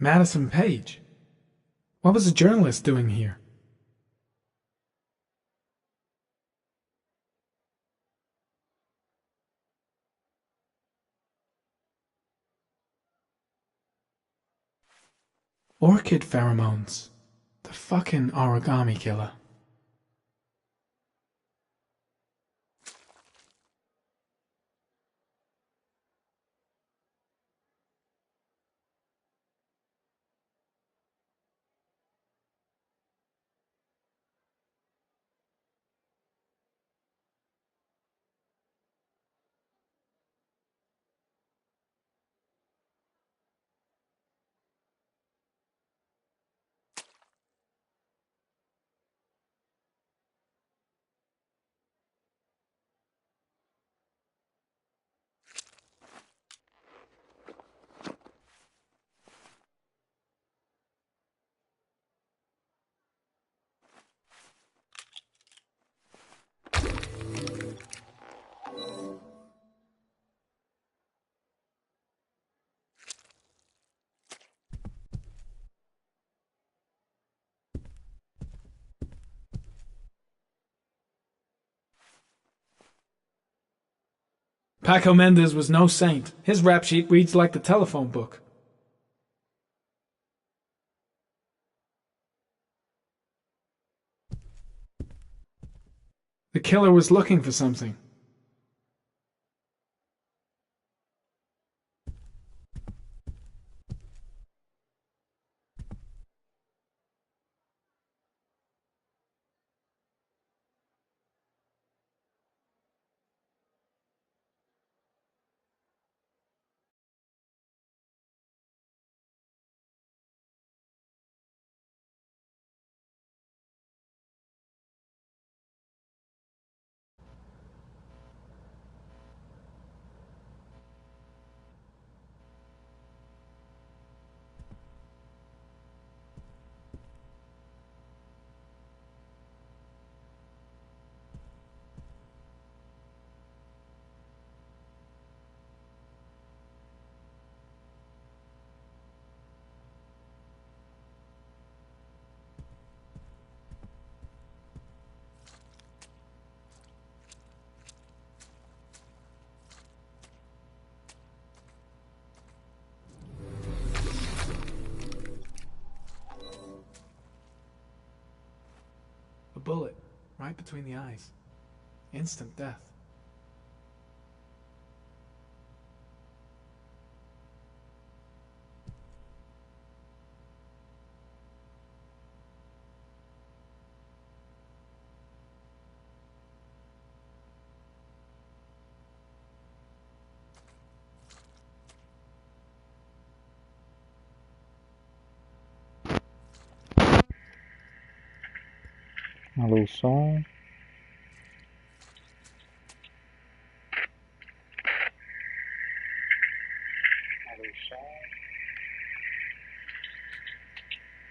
Madison Page? What was a journalist doing here? Orchid pheromones. The fucking origami killer. Paco Mendez was no saint. His rap sheet reads like the telephone book. The killer was looking for something. A bullet, right between the eyes. Instant death. Alô, som.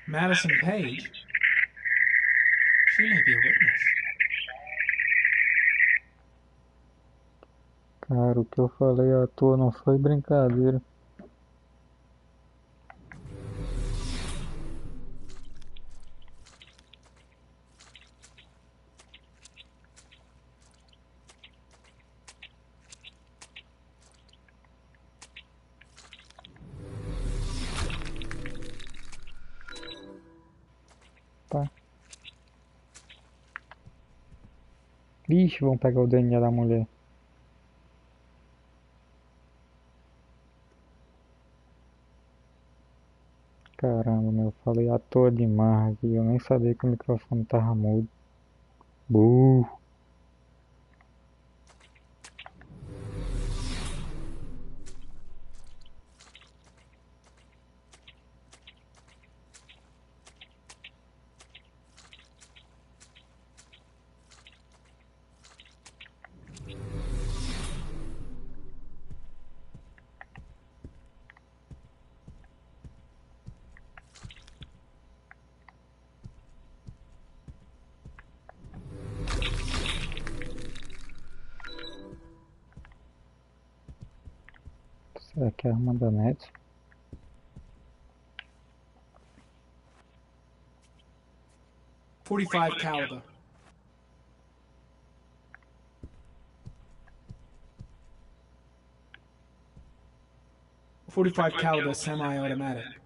Madison Page? She may be a witness. Cara, o que eu falei à toa não foi brincadeira. Tá. Ixi, vão pegar o DNA da mulher. Caramba, meu, eu falei à toa demais aqui. Eu nem sabia que o microfone tava mudo. Burro. Será que é a arma da net? .45 caliber. .45 caliber semi-automatic.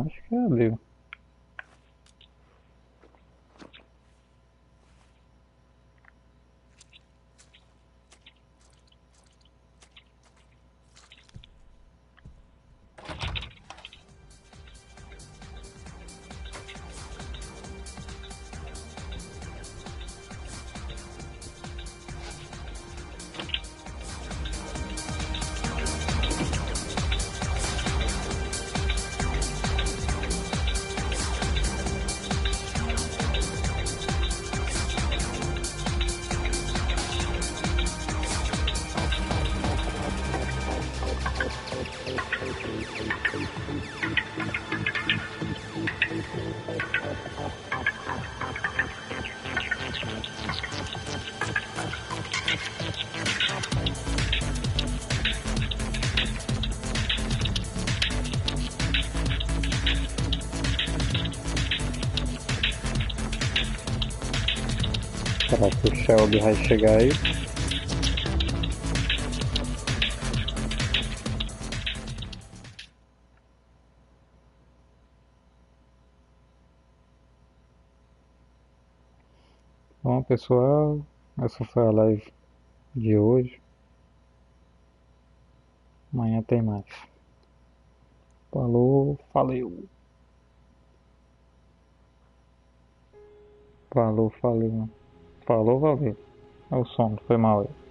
Acho que abriu. Será que o Shelby vai chegar aí? Bom, pessoal, essa foi a live de hoje. Amanhã tem mais. Falou, valeu. Falou, valeu. Falou, valeu. É o som, foi mal aí.